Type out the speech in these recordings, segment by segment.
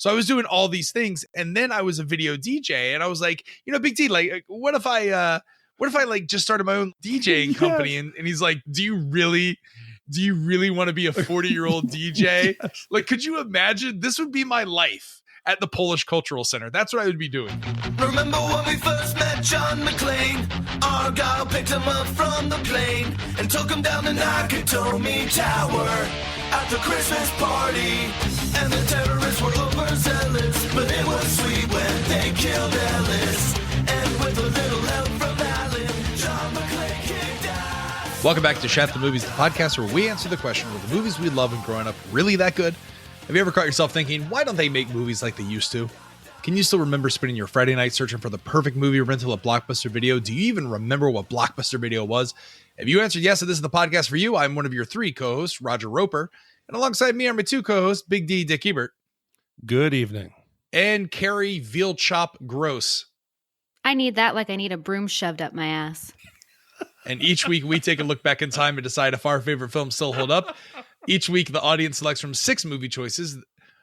So I was doing all these things, and then I was a video DJ, and I was like, Big D, like, what if I like just started my own DJing company? And he's like, do you really want to be a 40-year-old DJ? Yes. Like, could you imagine? This would be my life at the Polish Cultural Center. That's what I would be doing. Remember when we first met John McClane? Argyle picked him up from the plane and took him down the Nakatomi Tower at the Christmas party. And the terrorists were overzealous, but it was sweet when they killed Ellis. And with a little help from Alan, John McClane kicked ass. Welcome back to Shat the Movies, the podcast where we answer the question, were the movies we love and growing up really that good? Have you ever caught yourself thinking, why don't they make movies like they used to? Can you still remember spending your Friday night searching for the perfect movie rental at Blockbuster Video? Do you even remember what Blockbuster Video was? If you answered yes, and this is the podcast for you, I'm one of your three co-hosts, Roger Roeper. And alongside me are my two co-hosts, Big D, Dick Ebert. Good evening. And Kerri Veal Chop Gross. I need that like I need a broom shoved up my ass. And each week we take a look back in time and decide if our favorite films still hold up. Each week the audience selects from 6 movie choices,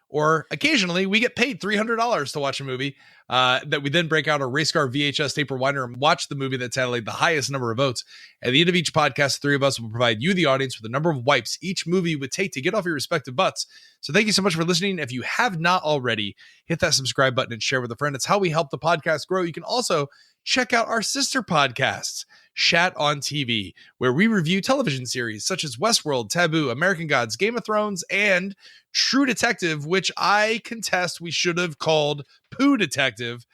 or occasionally we get paid $300 to watch a movie that we then break out a race car VHS tape rewinder and watch the movie that tallied the highest number of votes. At the end of each podcast, the three of us will provide you, the audience, with the number of wipes each movie would take to get off your respective butts. So thank you so much for listening. If you have not already, hit that subscribe button and share with a friend. It's how we help the podcast grow. You can also check out our sister podcasts, Shat on TV, where we review television series such as Westworld, Taboo, American Gods, Game of Thrones, and True Detective, which I contest we should have called Pooh Detective.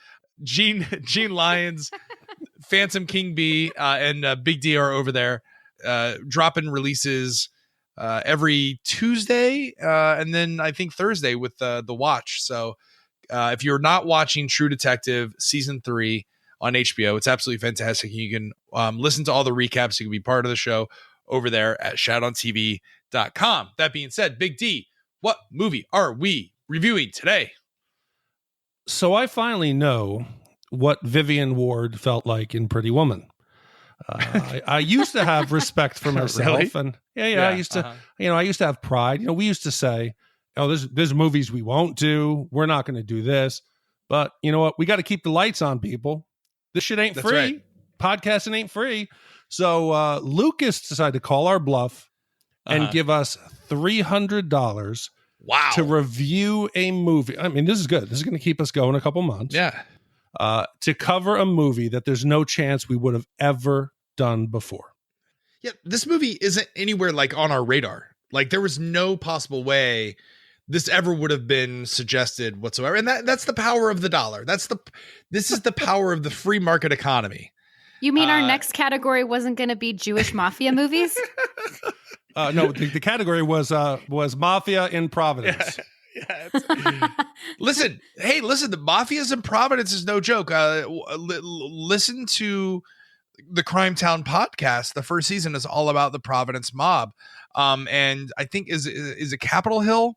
Gene Lyons, Phantom King B, and Big D are over there dropping releases every Tuesday and then I think Thursday with The Watch. So if you're not watching True Detective Season 3 on HBO, it's absolutely fantastic. You can listen to all the recaps. You can be part of the show over there at shatontv.com. That being said, Big D, what movie are we reviewing today? So I finally know what Vivian Ward felt like in Pretty Woman. I used to have respect for myself, Really? and I used to, I used to have pride. We used to say, "Oh, there's movies we won't do. We're not going to do this." But you know what? We got to keep the lights on, people. This shit ain't That's free. right. Podcasting ain't free. So Lucas decided to call our bluff and give us $300 Wow. to review a movie. I mean, this is good. This is going to keep us going a couple months. Yeah. To cover a movie that there's no chance we would have ever done before. Yeah, this movie isn't anywhere like on our radar. Like there was no possible way this ever would have been suggested whatsoever. And that's the power of the dollar. This is the power of the free market economy. You mean our next category wasn't going to be Jewish mafia movies? No, the category was Mafia in Providence. Yeah. Listen, the Mafia's in Providence is no joke. Listen to the Crime Town podcast. The first season is all about the Providence mob. And I think is it Capitol Hill?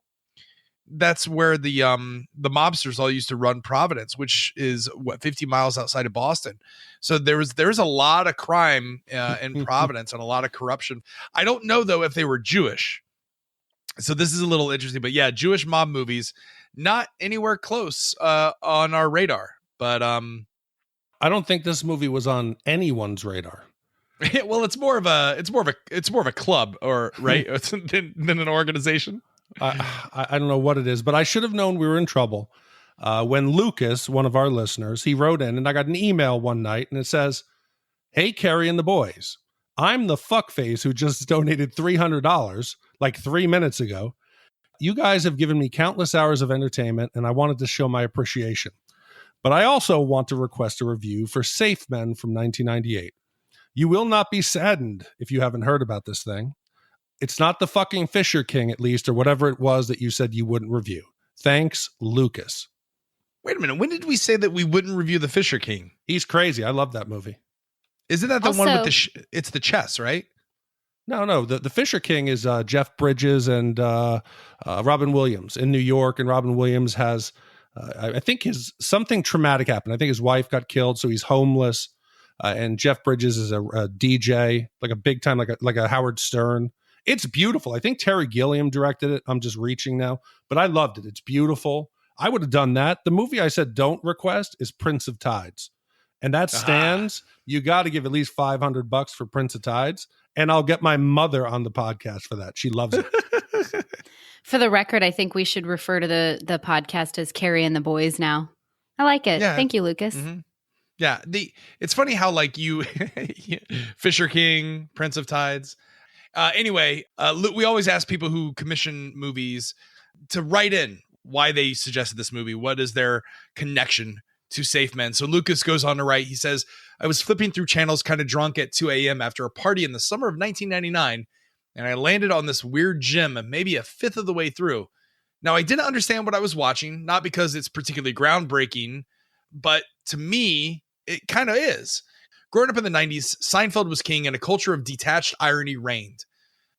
That's where the mobsters all used to run Providence, which is 50 miles outside of Boston. So there's a lot of crime in Providence and a lot of corruption. I don't know though if they were Jewish. So this is a little interesting, but yeah, Jewish mob movies, not anywhere close on our radar. But I don't think this movie was on anyone's radar. Well, it's more of a club, or right, than an organization. I don't know what it is, but I should have known we were in trouble when Lucas, one of our listeners, he wrote in, and I got an email one night, and it says, "Hey, Kerri and the boys, I'm the fuckface who just donated $300 like 3 minutes ago. You guys have given me countless hours of entertainment, and I wanted to show my appreciation. But I also want to request a review for Safe Men from 1998. You will not be saddened if you haven't heard about this thing. It's not the fucking Fisher King, at least, or whatever it was that you said you wouldn't review. Thanks, Lucas." Wait a minute. When did we say that we wouldn't review the Fisher King? He's crazy. I love that movie. Isn't that the Also, one with it's the chess, right? No. The Fisher King is Jeff Bridges and Robin Williams in New York. And Robin Williams has, I think something traumatic happened. I think his wife got killed, so he's homeless. And Jeff Bridges is a DJ, like a big time, like a Howard Stern. It's beautiful. I think Terry Gilliam directed it. I'm just reaching now, but I loved it. It's beautiful. I would have done that. The movie I said don't request is Prince of Tides. And that stands. You got to give at least $500 for Prince of Tides. And I'll get my mother on the podcast for that. She loves it. For the record, I think we should refer to the podcast as Kerri and the Boys now. I like it. Yeah. Thank you, Lucas. Mm-hmm. Yeah. It's funny how like you Fisher King, Prince of Tides. Anyway, we always ask people who commission movies to write in why they suggested this movie. What is their connection to Safe Men? So Lucas goes on to write, he says, I was flipping through channels kind of drunk at 2 a.m. after a party in the summer of 1999, and I landed on this weird gem maybe a fifth of the way through. Now, I didn't understand what I was watching, not because it's particularly groundbreaking, but to me, it kind of is. Growing up in the 90s, Seinfeld was king and a culture of detached irony reigned.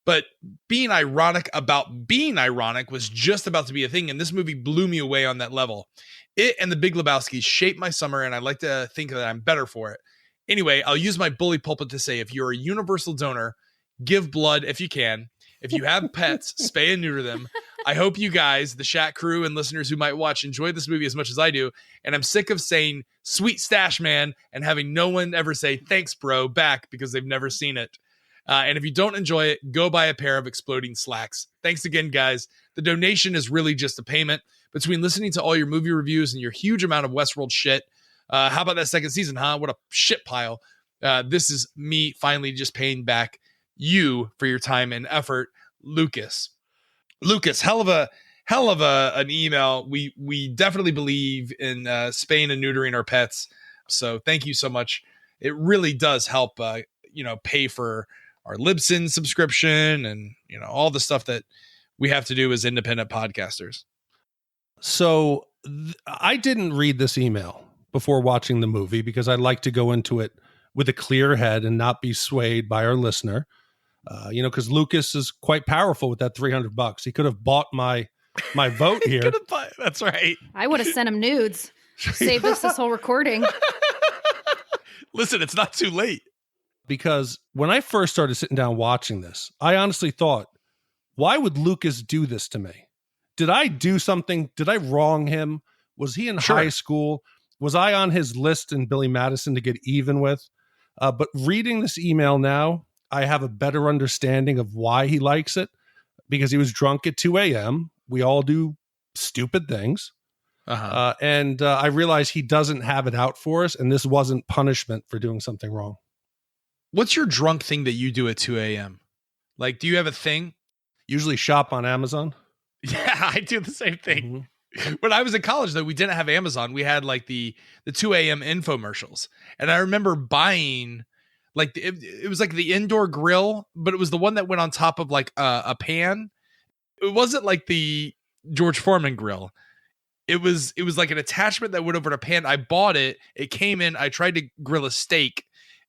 But being ironic about being ironic was just about to be a thing, and this movie blew me away on that level. It and The Big Lebowski shaped my summer, and I like to think that I'm better for it. Anyway, I'll use my bully pulpit to say, if you're a universal donor, give blood if you can. If you have pets, spay and neuter them. I hope you guys, the Shat crew and listeners who might watch, enjoy this movie as much as I do. And I'm sick of saying sweet stash man and having no one ever say thanks bro back because they've never seen it. And if you don't enjoy it, go buy a pair of exploding slacks. Thanks again, guys. The donation is really just a payment between listening to all your movie reviews and your huge amount of Westworld shit. How about that second season, huh? What a shit pile. This is me finally just paying back you for your time and effort, Lucas. Lucas, hell of an email. We definitely believe in spaying and neutering our pets. So thank you so much. It really does help, pay for our Libsyn subscription and, all the stuff that we have to do as independent podcasters. So I didn't read this email before watching the movie because I like to go into it with a clear head and not be swayed by our listener. Because Lucas is quite powerful with that $300. He could have bought my vote here. That's right. I would have sent him nudes. Saved us this whole recording. Listen, it's not too late. Because when I first started sitting down watching this, I honestly thought, why would Lucas do this to me? Did I do something? Did I wrong him? Was he in high school? Was I on his list in Billy Madison to get even with? But reading this email now, I have a better understanding of why he likes it, because he was drunk at 2 a.m. We all do stupid things. And I realize he doesn't have it out for us, and this wasn't punishment for doing something wrong. What's your drunk thing that you do at 2 a.m.? Like, do you have a thing? Usually shop on Amazon. Yeah, I do the same thing. Mm-hmm. When I was in college, though, we didn't have Amazon. We had like the 2 a.m. infomercials. And I remember buying like it was like the indoor grill, but it was the one that went on top of like a pan. It wasn't like the George Foreman grill. It was like an attachment that went over to a pan. I bought it. It came in. I tried to grill a steak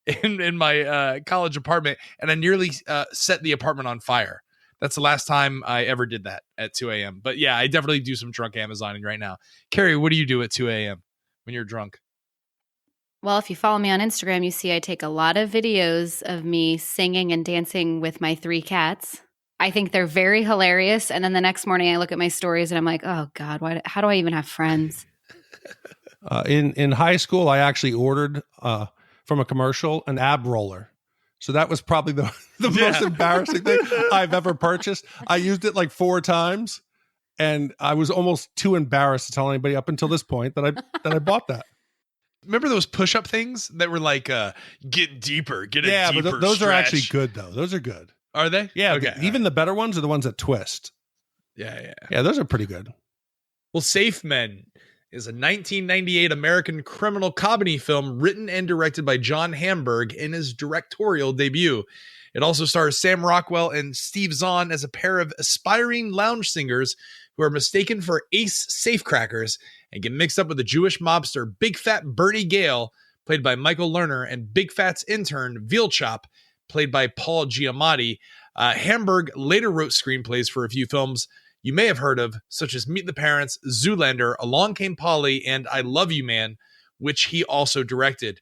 in my college apartment, and I nearly set the apartment on fire. That's the last time I ever did that at 2 a.m. But yeah, I definitely do some drunk Amazoning right now. Kerri, what do you do at 2 a.m. when you're drunk? Well, if you follow me on Instagram, you see I take a lot of videos of me singing and dancing with my 3 cats. I think they're very hilarious. And then the next morning I look at my stories and I'm like, oh God, how do I even have friends? In high school, I actually ordered from a commercial an ab roller. So that was probably the most embarrassing thing I've ever purchased. I used it like 4 times, and I was almost too embarrassed to tell anybody up until this point that I bought that. Remember those push-up things that were like, get deeper, get a deeper but those stretch. Are actually good, though. Those are good. Are they? Yeah. Okay. Even the better ones are the ones that twist. Yeah. Yeah, those are pretty good. Well, Safe Men is a 1998 American criminal comedy film written and directed by John Hamburg in his directorial debut. It also stars Sam Rockwell and Steve Zahn as a pair of aspiring lounge singers who are mistaken for ace safecrackers and get mixed up with the Jewish mobster Big Fat Bernie Gale, played by Michael Lerner, and Big Fat's intern Veal Chop, played by Paul Giamatti. Hamburg later wrote screenplays for a few films you may have heard of, such as Meet the Parents, Zoolander, Along Came Polly, and I Love You Man, which he also directed.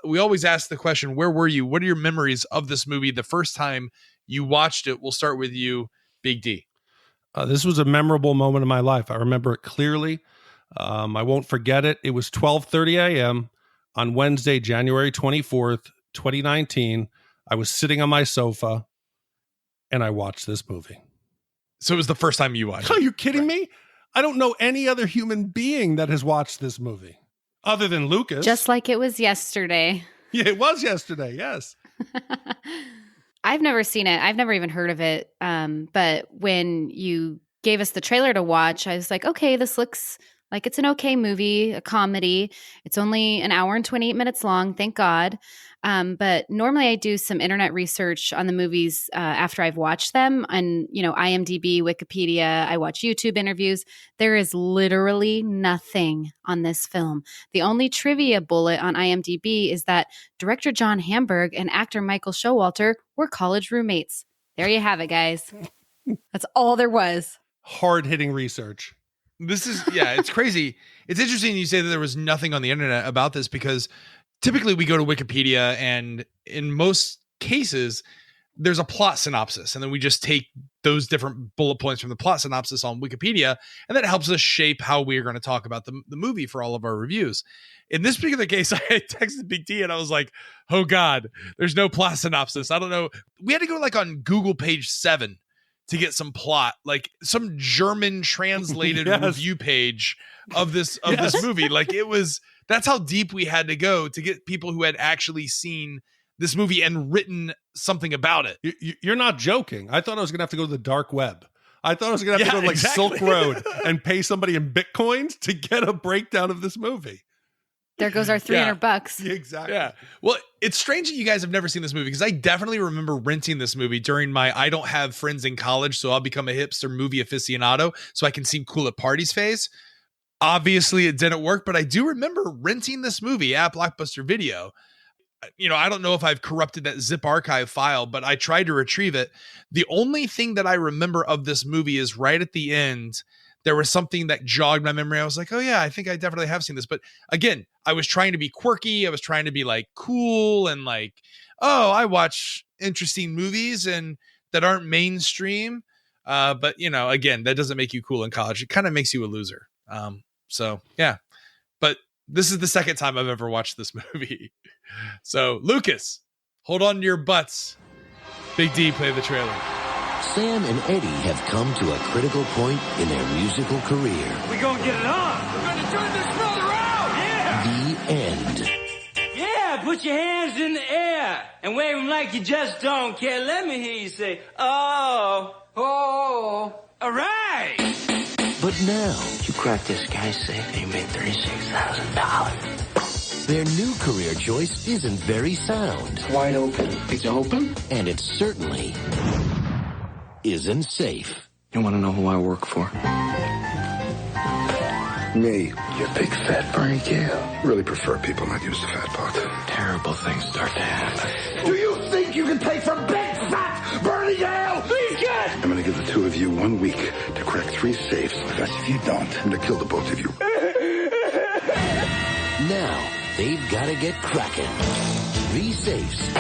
We always ask the question, where were you? What are your memories of this movie the first time you watched it? We'll start with you, Big D. This was a memorable moment in my life. I remember it clearly. I won't forget it. It was 12:30 a.m. on Wednesday, January 24th, 2019. I was sitting on my sofa and I watched this movie. So it was the first time you watched Are it. you kidding me? I don't know any other human being that has watched this movie other than Lucas. Just like it was yesterday. Yeah, it was yesterday. Yes. I've never seen it. I've never even heard of it. But when you gave us the trailer to watch, I was like, okay, this looks like it's an okay movie, a comedy. It's only an hour and 28 minutes long, thank God. But normally I do some internet research on the movies after I've watched them on, IMDb, Wikipedia. I watch YouTube interviews. There is literally nothing on this film. The only trivia bullet on IMDb is that director John Hamburg and actor Michael Showalter were college roommates. There you have it, guys. That's all there was. Hard-hitting research. It's crazy. It's interesting you say that there was nothing on the internet about this because typically we go to Wikipedia and in most cases there's a plot synopsis and then we just take those different bullet points from the plot synopsis on Wikipedia and that helps us shape how we're going to talk about the movie for all of our reviews. In this particular case, I texted Big D and I was like, oh God, there's no plot synopsis. I don't know. We had to go on Google page 7 to get some plot, like some German translated review page of this movie. That's how deep we had to go to get people who had actually seen this movie and written something about it. You're not joking. I thought I was going to have to go to the dark web. I thought I was going to have to go to Silk Road and pay somebody in Bitcoins to get a breakdown of this movie. There goes our $300. Exactly. Yeah. Well, it's strange that you guys have never seen this movie because I definitely remember renting this movie during my I don't have friends in college, so I'll become a hipster movie aficionado so I can seem cool at parties phase. Obviously, it didn't work, but I do remember renting this movie at Blockbuster Video. I don't know if I've corrupted that zip archive file, but I tried to retrieve it. The only thing that I remember of this movie is right at the end, there was something that jogged my memory. I was like, oh yeah, I think I definitely have seen this. But again, I was trying to be quirky. I was trying to be cool and I watch interesting movies and that aren't mainstream. But again, that doesn't make you cool in college. It kind of makes you a loser. So yeah, but this is the second time I've ever watched this movie. So Lucas, hold on to your butts. Big D, play the trailer. Sam and Eddie have come to a critical point in their musical career. We gonna get it on. We're gonna turn this brother out. Yeah. The end. Yeah, put your hands in the air and wave them like you just don't care. Let me hear you say, oh, oh, all right. But now, You cracked this guy's safe and you made $36,000. their new career choice isn't very sound. Wide open. It's open? And it certainly isn't safe. You want to know who I work for? Me. You're big fat Bernie Gale. Really prefer people not use the fat part. Terrible things start to happen. Do you think you can pay for big fat Bernie Gale? Please, God. I'm gonna give the two of you 1 week to crack 3 safes. Because if you don't, I'm gonna kill the both of you. Now, they've got to get cracking. 3 safes.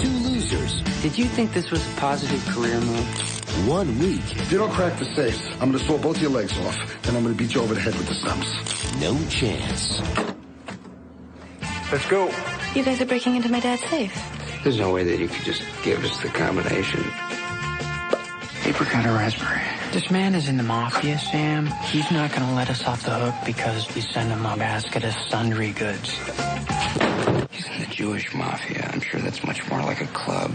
2 losers. Did you think this was a positive career move? 1 week. If you don't crack the safes, I'm gonna saw both your legs off. Then I'm gonna beat you over the head with the stumps. No chance. Let's go. You guys are breaking into my dad's safe. There's no way that you could just give us the combination. Apricot or raspberry? This man is in the Mafia, Sam. He's not going to let us off the hook because we send him a basket of sundry goods. He's in the Jewish Mafia. I'm sure that's much more like a club.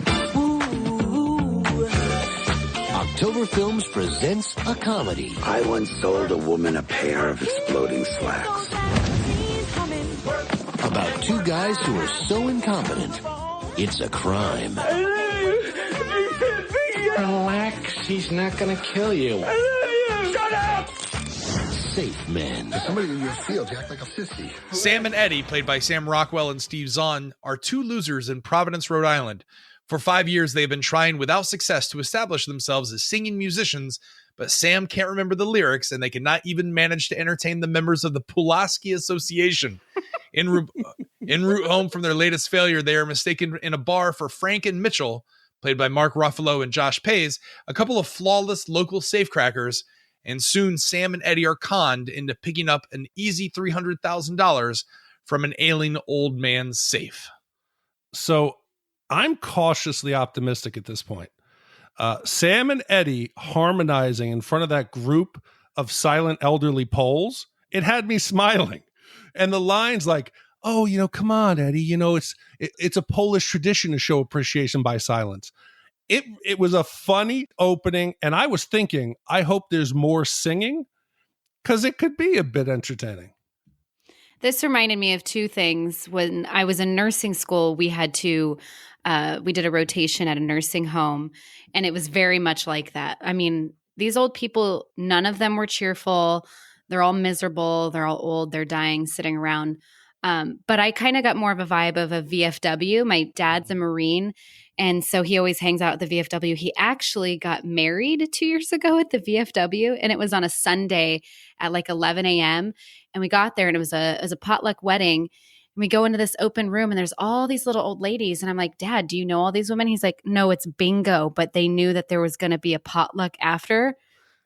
October Films presents a comedy I once sold a woman a pair of exploding slacks. about 2 guys who are so incompetent, it's a crime. Relax. He's not going to kill you. Shut up! Safe men. Somebody in your field, you act like a sissy. Sam and Eddie, played by Sam Rockwell and Steve Zahn, are 2 losers in Providence, Rhode Island. For 5 years, they've been trying without success to establish themselves as singing musicians, but Sam can't remember the lyrics, and they cannot even manage to entertain the members of the Pulaski Association. En route home from their latest failure, they are mistaken in a bar for Frank and Mitchell, played by Mark Ruffalo and Josh Pays, a couple of flawless local safecrackers, and soon Sam and Eddie are conned into picking up an easy $300,000 from an ailing old man's safe. So I'm cautiously optimistic at this point. Sam and Eddie harmonizing in front of that group of silent elderly Poles, it had me smiling. And the lines like, oh, come on, Eddie, it's a Polish tradition to show appreciation by silence. It was a funny opening, and I was thinking, I hope there's more singing, because it could be a bit entertaining. This reminded me of two things. When I was in nursing school, we had to, we did a rotation at a nursing home, and it was very much like that. I mean, these old people, none of them were cheerful. They're all miserable. They're all old. They're dying, sitting around. But I kind of got more of a vibe of a VFW. My dad's a Marine, and so he always hangs out at the VFW. He actually got married 2 years ago at the VFW, and it was on a Sunday at like 11 a.m., and we got there, and it was a potluck wedding. And we go into this open room, and there's all these little old ladies. And I'm like, Dad, do you know all these women? He's like, no, it's bingo. But they knew that there was going to be a potluck after.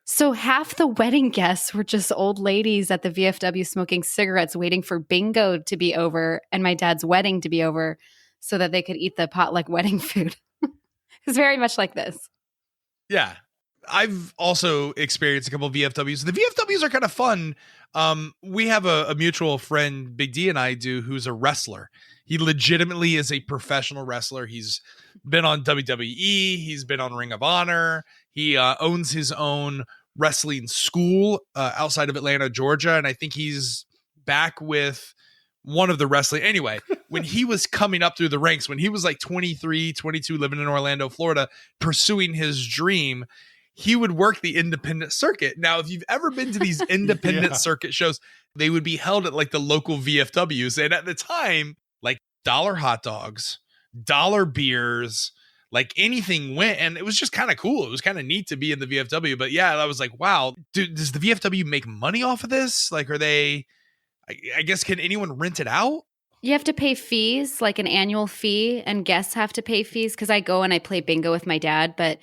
So half the wedding guests were just old ladies at the VFW smoking cigarettes, waiting for bingo to be over and my dad's wedding to be over so that they could eat the potluck wedding food. It's very much like this. Yeah. I've also experienced a couple of VFWs. The VFWs are kind of fun. We have a mutual friend, Big D and I do, who's a wrestler. He legitimately is a professional wrestler. He's been on WWE. He's been on Ring of Honor. He owns his own wrestling school outside of Atlanta, Georgia. And I think he's back with one of the wrestling. Anyway, when he was coming up through the ranks, when he was like 23, 22, living in Orlando, Florida, pursuing his dream, he would work the independent circuit. Now, if you've ever been to these independent circuit shows, they would be held at like the local VFWs. And at the time, like dollar hot dogs, dollar beers, like anything went. And it was just kind of cool. It was kind of neat to be in the VFW. But yeah, I was like, wow, dude, does the VFW make money off of this? Like, are they, I guess, can anyone rent it out? You have to pay fees, like an annual fee, and guests have to pay fees. Because I go and I play bingo with my dad, but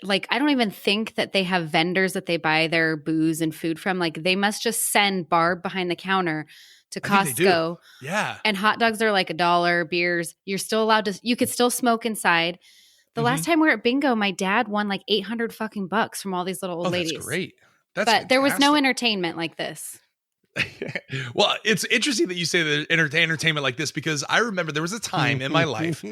like, I don't even think that they have vendors that they buy their booze and food from. Like, they must just send Barb behind the counter to Costco. Yeah. And hot dogs are like $1. Beers, you're still allowed to, you could still smoke inside. The last time we were at bingo, my dad won like $800 fucking bucks from all these little old ladies. That's great. But there was no entertainment like this. Well, it's interesting that you say the entertainment like this, because I remember there was a time in my life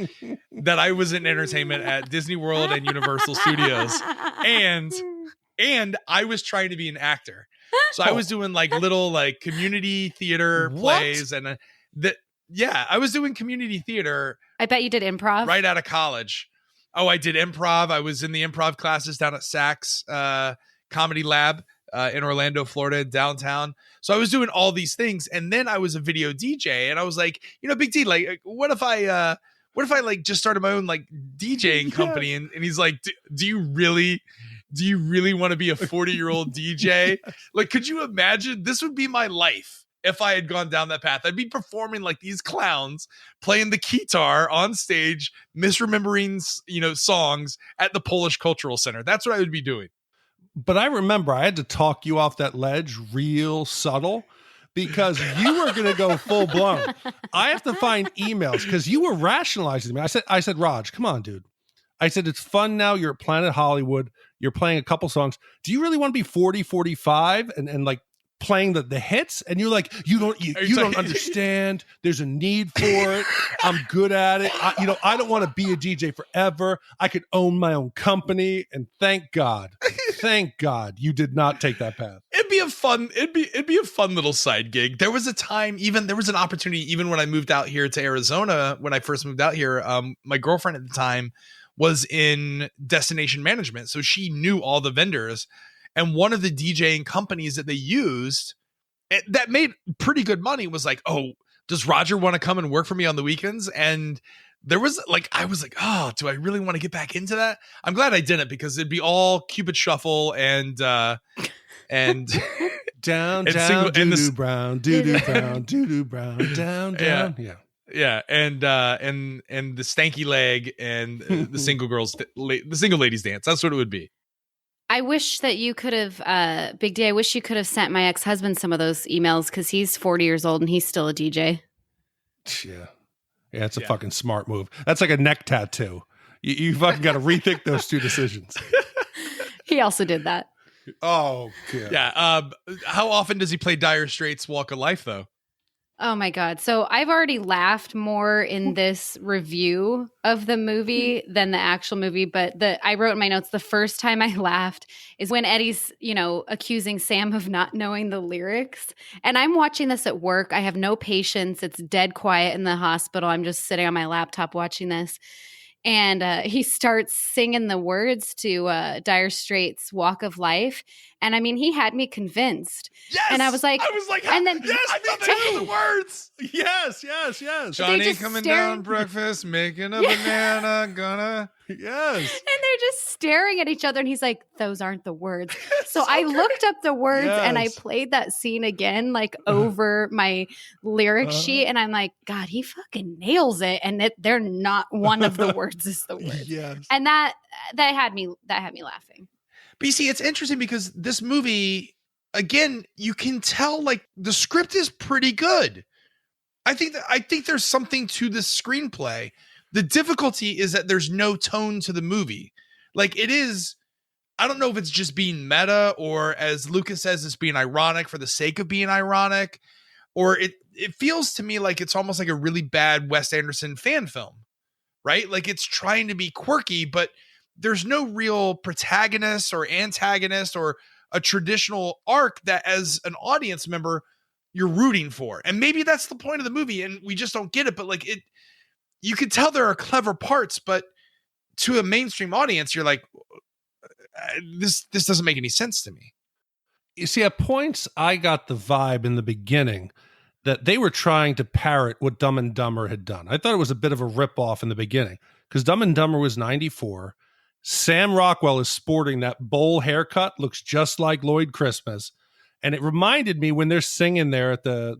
that I was in entertainment at Disney World and Universal Studios, and I was trying to be an actor. So I was doing like little like community theater plays, and I was doing community theater. I bet you did improv right out of college. Oh, I did improv. I was in the improv classes down at Saks Comedy Lab in Orlando, Florida, downtown. So I was doing all these things, and then I was a video DJ, and I was like, Big D, like, what if I like just started my own like DJing company? And he's like, do you really want to be a 40-year-old DJ? Like, could you imagine? This would be my life if I had gone down that path. I'd be performing like these clowns, playing the guitar on stage, misremembering, songs at the Polish Cultural Center. That's what I would be doing. But I remember I had to talk you off that ledge real subtle, because you were going to go full blown. I have to find emails because you were rationalizing me. I said, Raj, come on, dude. I said, it's fun now. You're at Planet Hollywood. You're playing a couple songs. Do you really want to be 40, 45 and like playing the hits? And you're like, you don't understand. There's a need for it. I'm good at it. I don't want to be a DJ forever. I could own my own company. And thank God you did not take that path. It'd be a fun little side gig. There was an opportunity, even when I moved out here to Arizona, when I first moved out here, my girlfriend at the time was in destination management. So she knew all the vendors. And one of the DJing companies that they used that made pretty good money was like, oh, does Roger want to come and work for me on the weekends? And there was like, I was like, oh, do I really want to get back into that? I'm glad I didn't, because it'd be all Cupid Shuffle and down, doo-doo brown, doo-doo brown, doo-doo brown, down. Yeah. And the stanky leg and the single ladies dance. That's what it would be. I wish that you could have, Big D, I wish you could have sent my ex-husband some of those emails because he's 40 years old and he's still a DJ. Yeah. Yeah, it's a fucking smart move. That's like a neck tattoo. You fucking got to rethink those two decisions. He also did that. Oh, God. Yeah. How often does he play Dire Straits' Walk of Life, though? Oh my God. So I've already laughed more in this review of the movie than the actual movie. But I wrote in my notes, the first time I laughed is when Eddie's, accusing Sam of not knowing the lyrics. And I'm watching this at work. I have no patience. It's dead quiet in the hospital. I'm just sitting on my laptop watching this. And he starts singing the words to Dire Straits' Walk of Life. And I mean, he had me convinced. Yes! And I was like, and then, yes, I thought they were the words. Yes. Johnny coming down breakfast, making a banana, gonna. Yes. And they're just staring at each other. And he's like, those aren't the words. So I looked up the words and I played that scene again, like over my lyric sheet. And I'm like, God, he fucking nails it. And they're not one of the words is the word. Yes. And that had me laughing. But you see, it's interesting because this movie, again, you can tell like the script is pretty good. I think there's something to this screenplay. The difficulty is that there's no tone to the movie. Like it is, I don't know if it's just being meta or as Lucas says, it's being ironic for the sake of being ironic, or it feels to me like it's almost like a really bad Wes Anderson fan film, right? Like it's trying to be quirky, but there's no real protagonist or antagonist or a traditional arc that as an audience member you're rooting for. And maybe that's the point of the movie and we just don't get it, but like you could tell there are clever parts, but to a mainstream audience you're like this doesn't make any sense to me. You see, at points I got the vibe in the beginning that they were trying to parrot what Dumb and Dumber had done. I thought it was a bit of a ripoff in the beginning because Dumb and Dumber was 94. Sam Rockwell is sporting that bowl haircut, looks just like Lloyd Christmas. And it reminded me when they're singing there at the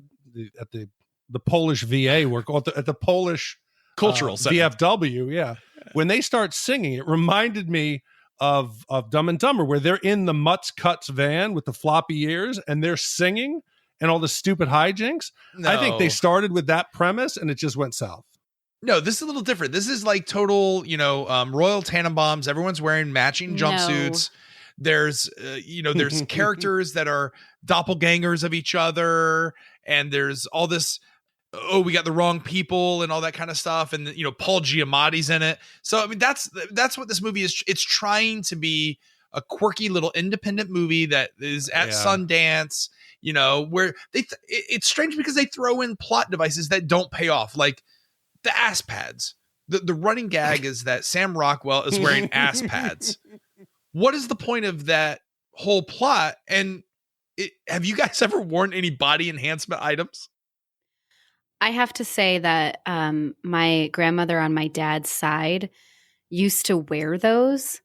Polish VA work, or at the Polish cultural center. VFW, yeah. When they start singing, it reminded me of Dumb and Dumber, where they're in the Mutz Cuts van with the floppy ears and they're singing and all the stupid hijinks. No. I think they started with that premise and it just went south. No, this is a little different. This is like total, Royal Tannenbaums. Everyone's wearing matching jumpsuits. No. There's, there's characters that are doppelgangers of each other. And there's all this, we got the wrong people and all that kind of stuff. And, Paul Giamatti's in it. So, I mean, that's what this movie is. It's trying to be a quirky little independent movie that is at Sundance, where it's strange because they throw in plot devices that don't pay off. Like, the ass pads. The running gag is that Sam Rockwell is wearing ass pads. What is the point of that whole plot? And have you guys ever worn any body enhancement items? I have to say that my grandmother on my dad's side used to wear those.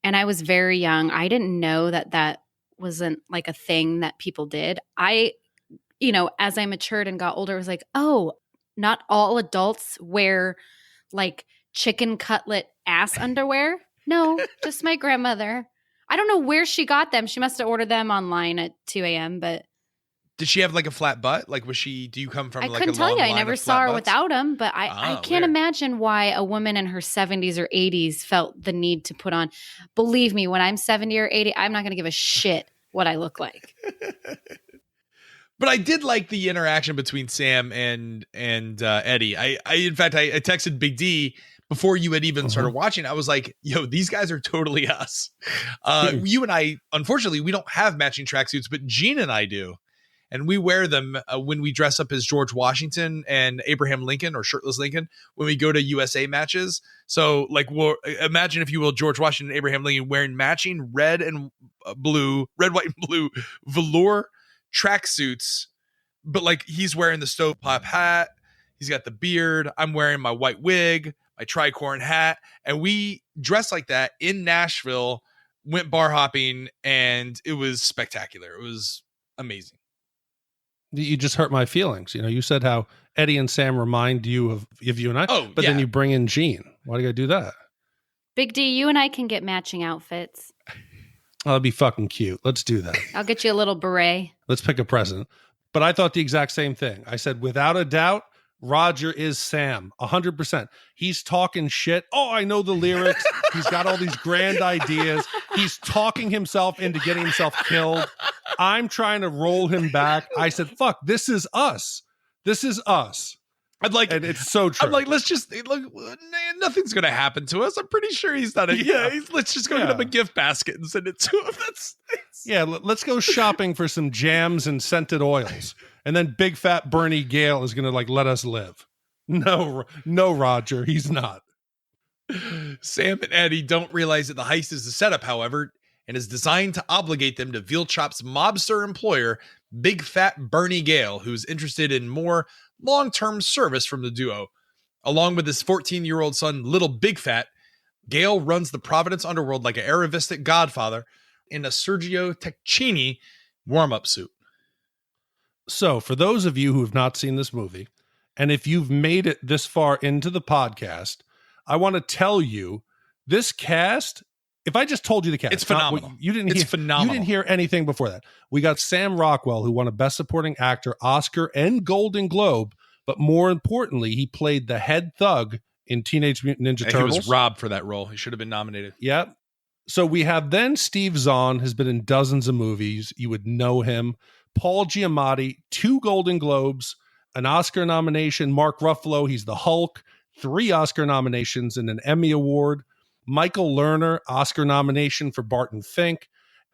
And I was very young. I didn't know that wasn't like a thing that people did. As I matured and got older, I was like, oh, not all adults wear like chicken cutlet ass underwear. No, just my grandmother. I don't know where she got them. She must have ordered them online at 2 a.m. But did she have like a flat butt? Like, do you come from like a long line? I couldn't tell you. I never saw her without them, but I can't imagine why a woman in her 70s or 80s felt the need to put on. Believe me, when I'm 70 or 80, I'm not going to give a shit what I look like. But I did like the interaction between Sam and Eddie. I in fact, I texted Big D before you had even started watching. I was like, yo, these guys are totally us. You and I, unfortunately, we don't have matching tracksuits, but Gene and I do. And we wear them when we dress up as George Washington and Abraham Lincoln or Shirtless Lincoln when we go to USA matches. So like, imagine, if you will, George Washington and Abraham Lincoln wearing matching red, white, and blue velour tracksuits, but like he's wearing the stovetop hat, he's got the beard, I'm wearing my white wig, my tricorn hat, and we dressed like that in Nashville, went bar hopping, and it was spectacular. It was amazing. You just hurt my feelings. You said how Eddie and Sam remind you of you and I, but then you bring in Gene. Why do you gotta do that? Big D, you and I can get matching outfits. Oh, that'd be fucking cute. Let's do that. I'll get you a little beret. Let's pick a present. But I thought the exact same thing. I said, without a doubt, Roger is Sam, 100%. He's talking shit. Oh, I know the lyrics. He's got all these grand ideas. He's talking himself into getting himself killed. I'm trying to roll him back. I said, fuck, this is us. This is us. And it's so true. I'm like, let's just look. Nothing's gonna happen to us. I'm pretty sure he's not. Let's just go get him a gift basket and send it to him. Let's go shopping for some jams and scented oils, and then big fat Bernie Gale is gonna let us live. No, Roger, he's not. Sam and Eddie don't realize that the heist is a setup, however, and is designed to obligate them to Veal Chop's mobster employer, Big Fat Bernie Gale, who's interested in more long-term service from the duo. Along with his 14-year-old son, Little Big Fat, Gale runs the Providence underworld like an Aravistic godfather in a Sergio Tacchini warm-up suit. So, for those of you who have not seen this movie, and if you've made it this far into the podcast, I want to tell you, this cast, if I just told you the cast, it's phenomenal. Phenomenal. You didn't hear anything before that. We got Sam Rockwell, who won a Best Supporting Actor, Oscar, and Golden Globe, but more importantly, he played the head thug in Teenage Mutant Ninja Turtles. He was robbed for that role. He should have been nominated. Yep. So we have then Steve Zahn, has been in dozens of movies. You would know him. Paul Giamatti, 2 Golden Globes, an Oscar nomination. Mark Ruffalo, he's the Hulk, 3 Oscar nominations and an Emmy Award. Michael Lerner, Oscar nomination for Barton Fink.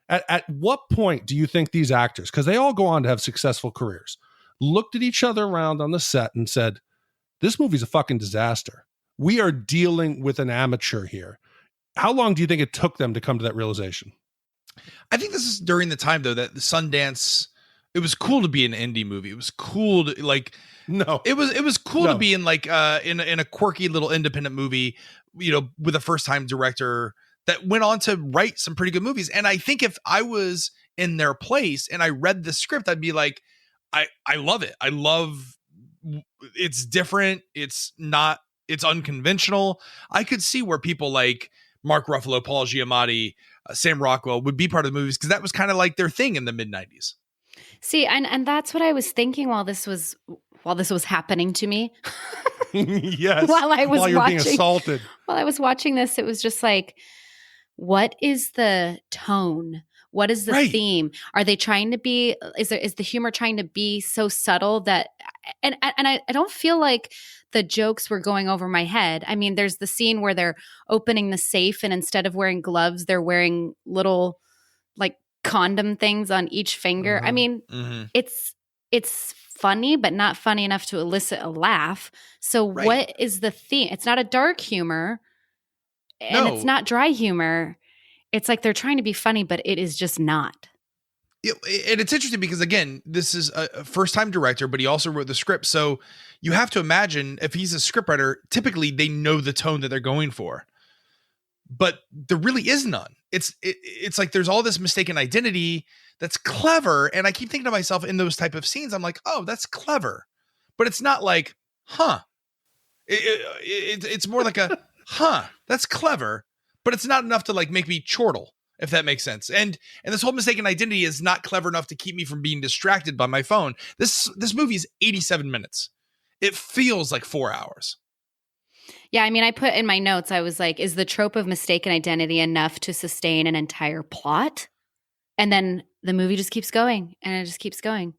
At what point do you think these actors, because they all go on to have successful careers, looked at each other around on the set and said, this movie's a fucking disaster. We are dealing with an amateur here. How long do you think it took them to come to that realization? I think this is during the time, though, that the Sundance, it was cool to be an indie movie. It was cool to it was cool to be in in a quirky little independent movie, with a first time director that went on to write some pretty good movies. And I think if I was in their place and I read the script, I'd be like, I love it. I love it's different. It's unconventional. I could see where people like Mark Ruffalo, Paul Giamatti, Sam Rockwell would be part of the movies, because that was kind of like their thing in the mid-90s. See, and that's what I was thinking while this was happening to me. Yes. while you're being assaulted. While I was watching this, it was just like, what is the tone? What is the theme? Are they trying to be? Is the humor trying to be so subtle that? And I don't feel like the jokes were going over my head. I mean, there's the scene where they're opening the safe, and instead of wearing gloves, they're wearing little like condom things on each finger. I mean, it's funny, but not funny enough to elicit a laugh. So what is the theme? It's not a dark humor, and it's not dry humor. It's like they're trying to be funny, but it is just not. And it's interesting because, again, this is a first-time director, but he also wrote the script. So you have to imagine, if he's a scriptwriter, typically they know the tone that they're going for. But there really is none. It's like there's all this mistaken identity that's clever. And I keep thinking to myself in those type of scenes, I'm like, oh, that's clever. But it's not like, it's more like a, that's clever. But it's not enough to like make me chortle, if that makes sense. And this whole mistaken identity is not clever enough to keep me from being distracted by my phone. This movie is 87 minutes. It feels like 4 hours. Yeah, I mean, I put in my notes, I was like, is the trope of mistaken identity enough to sustain an entire plot? And then the movie just keeps going, and it just keeps going.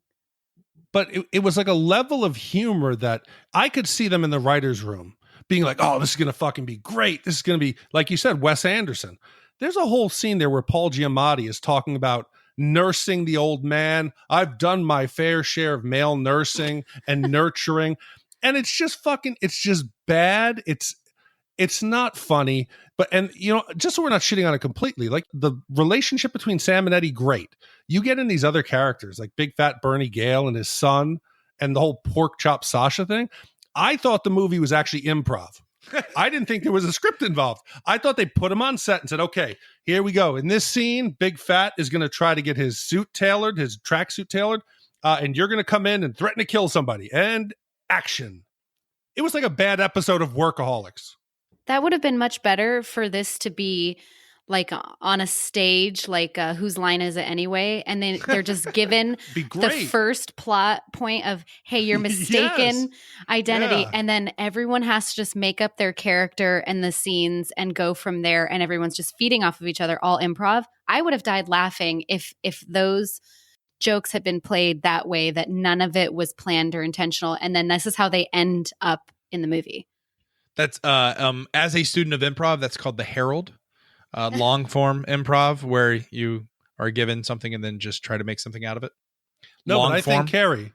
But it was like a level of humor that I could see them in the writer's room being like, oh, this is going to fucking be great. This is going to be, like you said, Wes Anderson. There's a whole scene there where Paul Giamatti is talking about nursing the old man. I've done my fair share of male nursing and nurturing. And it's just bad. It's not funny. But, and just so we're not shitting on it completely, like the relationship between Sam and Eddie, great. You get in these other characters like Big Fat Bernie Gale and his son and the whole pork chop Sasha thing. I thought the movie was actually improv. I didn't think there was a script involved. I thought they put him on set and said, okay, here we go. In this scene, Big Fat is going to try to get his suit tailored, his tracksuit tailored, and you're going to come in and threaten to kill somebody. And action. It was like a bad episode of Workaholics. That would have been much better for this to be like on a stage, like whose line is it anyway? And then they're just given Be the great. first plot point of, hey, you're mistaken identity. Yeah. And then everyone has to just make up their character and the scenes and go from there. And everyone's just feeding off of each other, all improv. I would have died laughing if those jokes had been played that way, that none of it was planned or intentional. And then this is how they end up in the movie. That's as a student of improv, that's called the Herald. Long form improv, where you are given something and then just try to make something out of it. No, Long but I form. think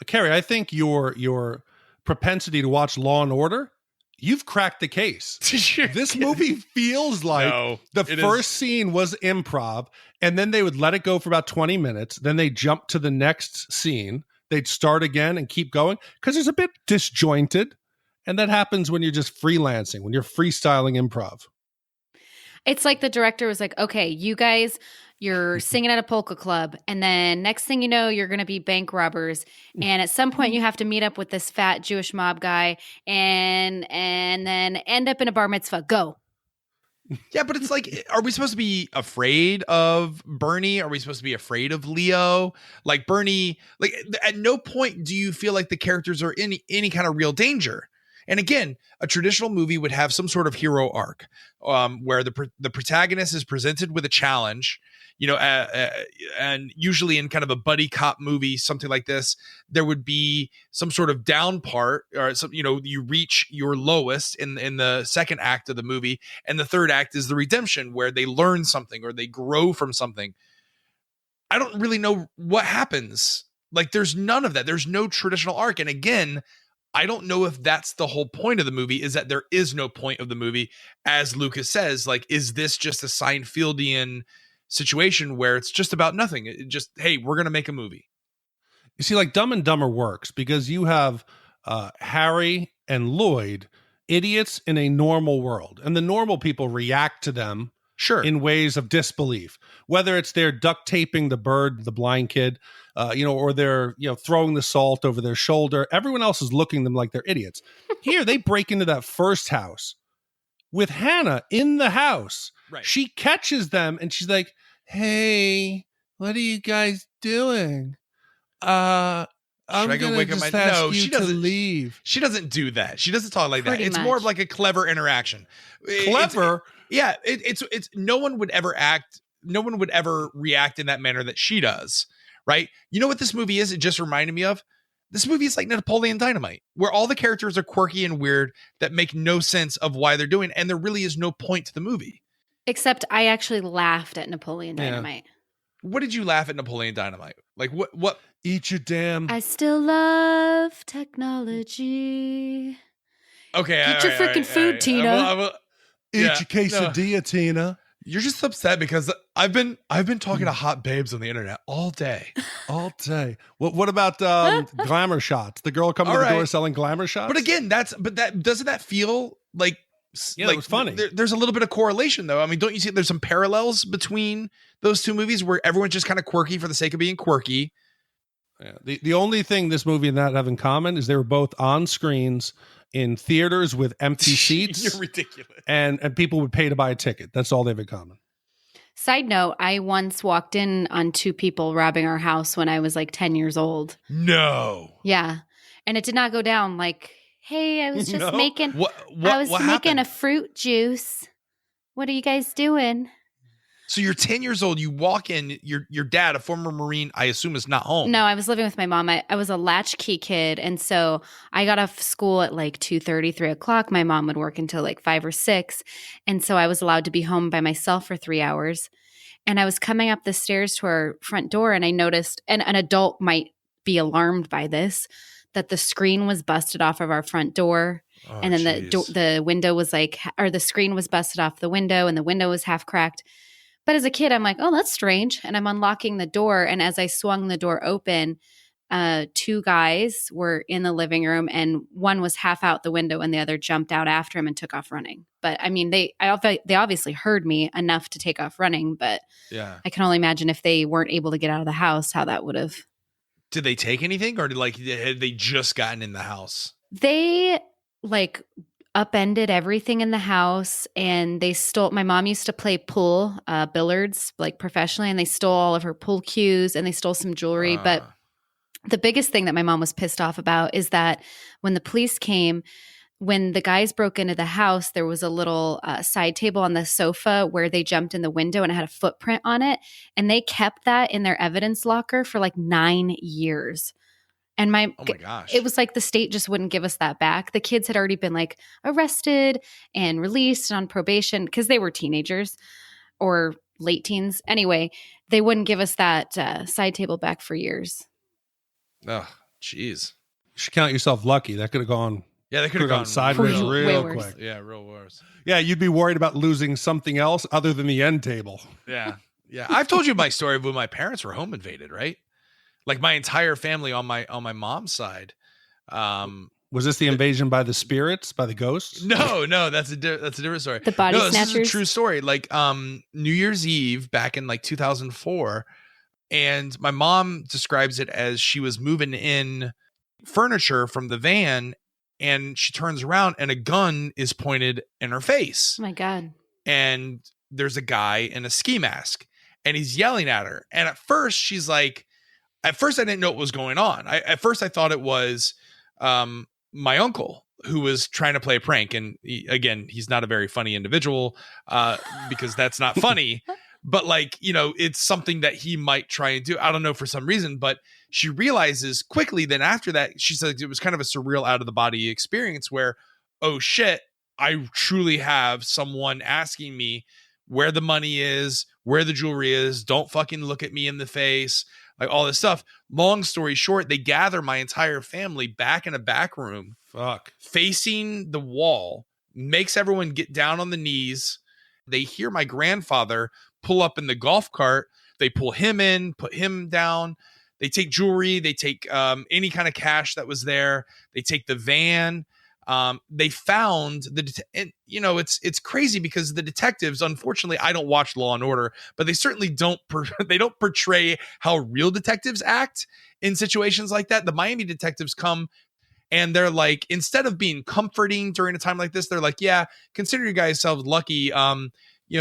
Kerri, I think your propensity to watch Law and Order, you've cracked the case. This movie feels like the first scene was improv, and then they would let it go for about 20 minutes. Then they jump to the next scene. They'd start again and keep going because it's a bit disjointed. And that happens when you're just freelancing, when you're freestyling improv. It's like the director was like, okay, you guys, you're singing at a polka club. And then next thing you know, you're going to be bank robbers. And at some point you have to meet up with this fat Jewish mob guy and then end up in a bar mitzvah. Go. Yeah, but it's like, are we supposed to be afraid of Bernie? Are we supposed to be afraid of Leo? Like Bernie, like at no point do you feel like the characters are in any kind of real danger. And again, a traditional movie would have some sort of hero arc where the protagonist is presented with a challenge, and usually in kind of a buddy cop movie, something like this, there would be some sort of down part, or some, you reach your lowest in the second act of the movie, and the third act is the redemption where they learn something or they grow from something. I don't really know what happens. Like, there's none of that. There's no traditional arc, and again, I don't know if that's the whole point of the movie, is that there is no point of the movie. As Lucas says, like, is this just a Seinfeldian situation where it's just about nothing? It just, hey, we're going to make a movie. You see, like Dumb and Dumber works because you have Harry and Lloyd, idiots in a normal world. And the normal people react to them in ways of disbelief, whether it's they're duct taping the bird, the blind kid, or they're, throwing the salt over their shoulder. Everyone else is looking at them like they're idiots. Here, they break into that first house with Hannah in the house. Right. She catches them and she's like, hey, what are you guys doing? I'm I go gonna wake up just my- ask No, you she to doesn't- leave. She doesn't do that. She doesn't talk like Pretty that. It's much. more of like a clever interaction. Clever? It's no one would ever react in that manner that she does. Right? You know what this movie is? It just reminded me of? This movie is like Napoleon Dynamite, where all the characters are quirky and weird that make no sense of why they're doing, and there really is no point to the movie. Except I actually laughed at Napoleon Dynamite. What did you laugh at Napoleon Dynamite? Like what? Eat your damn. I still love technology. Okay. Get your freaking food, Tina. Eat your quesadilla, Tina. You're just upset because I've been talking to hot babes on the internet all day. All day. What about glamour shots? The girl coming to the door selling glamour shots? But again, doesn't that feel like Yeah, it was funny. There's a little bit of correlation though. I mean, don't you see there's some parallels between those two movies where everyone's just kind of quirky for the sake of being quirky? Yeah. The only thing this movie and that have in common is they were both on screens in theaters with empty seats. You're ridiculous. And people would pay to buy a ticket. That's all they have in common. Side note, I once walked in on two people robbing our house when I was like 10 years old. No. Yeah. And it did not go down like, hey, I was just making what making a fruit juice. What are you guys doing? So you're 10 years old, you walk in, your dad, a former Marine, I assume is not home. No, I was living with my mom. I was a latchkey kid. And so I got off school at like 2:30, 3 o'clock. My mom would work until like 5 or 6. And so I was allowed to be home by myself for 3 hours. And I was coming up the stairs to our front door and I noticed, and an adult might be alarmed by this, that the screen was busted off of our front door. Oh, and then the window was like, or the screen was busted off the window and the window was half cracked. But as a kid, I'm like, oh, that's strange. And I'm unlocking the door. And as I swung the door open, two guys were in the living room and one was half out the window and the other jumped out after him and took off running. But I mean, they obviously heard me enough to take off running. But yeah, I can only imagine if they weren't able to get out of the house, how that would have. Did they take anything or had they just gotten in the house? They like upended everything in the house, and they stole. My mom used to play pool, billiards, like professionally, and they stole all of her pool cues and they stole some jewelry. But the biggest thing that my mom was pissed off about is that when the police came, when the guys broke into the house, there was a little side table on the sofa where they jumped in the window and it had a footprint on it. And they kept that in their evidence locker for like 9 years. And oh my gosh, it was like the state just wouldn't give us that back. The kids had already been like arrested and released on probation because they were teenagers or late teens. Anyway, they wouldn't give us that side table back for years. Oh, jeez. You should count yourself lucky. That could have gone. Yeah, they could have gone sideways real quick. Yeah, real worse. Yeah, you'd be worried about losing something else other than the end table. Yeah. I've told you my story of when my parents were home invaded, right? Like my entire family on my mom's side. Was this the invasion by the spirits, by the ghosts? No, that's a different story. The body snatchers? This is a true story. Like New Year's Eve back in like 2004, and my mom describes it as she was moving in furniture from the van, and she turns around and a gun is pointed in her face. Oh my God. And there's a guy in a ski mask and he's yelling at her. And at first she's like, I didn't know what was going on. At first I thought it was my uncle who was trying to play a prank. And he's not a very funny individual because that's not funny. But like, it's something that he might try and do. I don't know, for some reason, but she realizes quickly then after that, she said it was kind of a surreal out of the body experience where, oh shit, I truly have someone asking me where the money is, where the jewelry is. Don't fucking look at me in the face. Like all this stuff. Long story short, they gather my entire family back in a back room, facing the wall, makes everyone get down on the knees. They hear my grandfather pull up in the golf cart. They pull him in, put him down. They take jewelry. They take any kind of cash that was there. They take the van. They found it's crazy because the detectives, unfortunately, I don't watch Law and Order, but they certainly don't portray how real detectives act in situations like that. The Miami detectives come and they're like, instead of being comforting during a time like this, they're like, yeah, consider you guys selves lucky.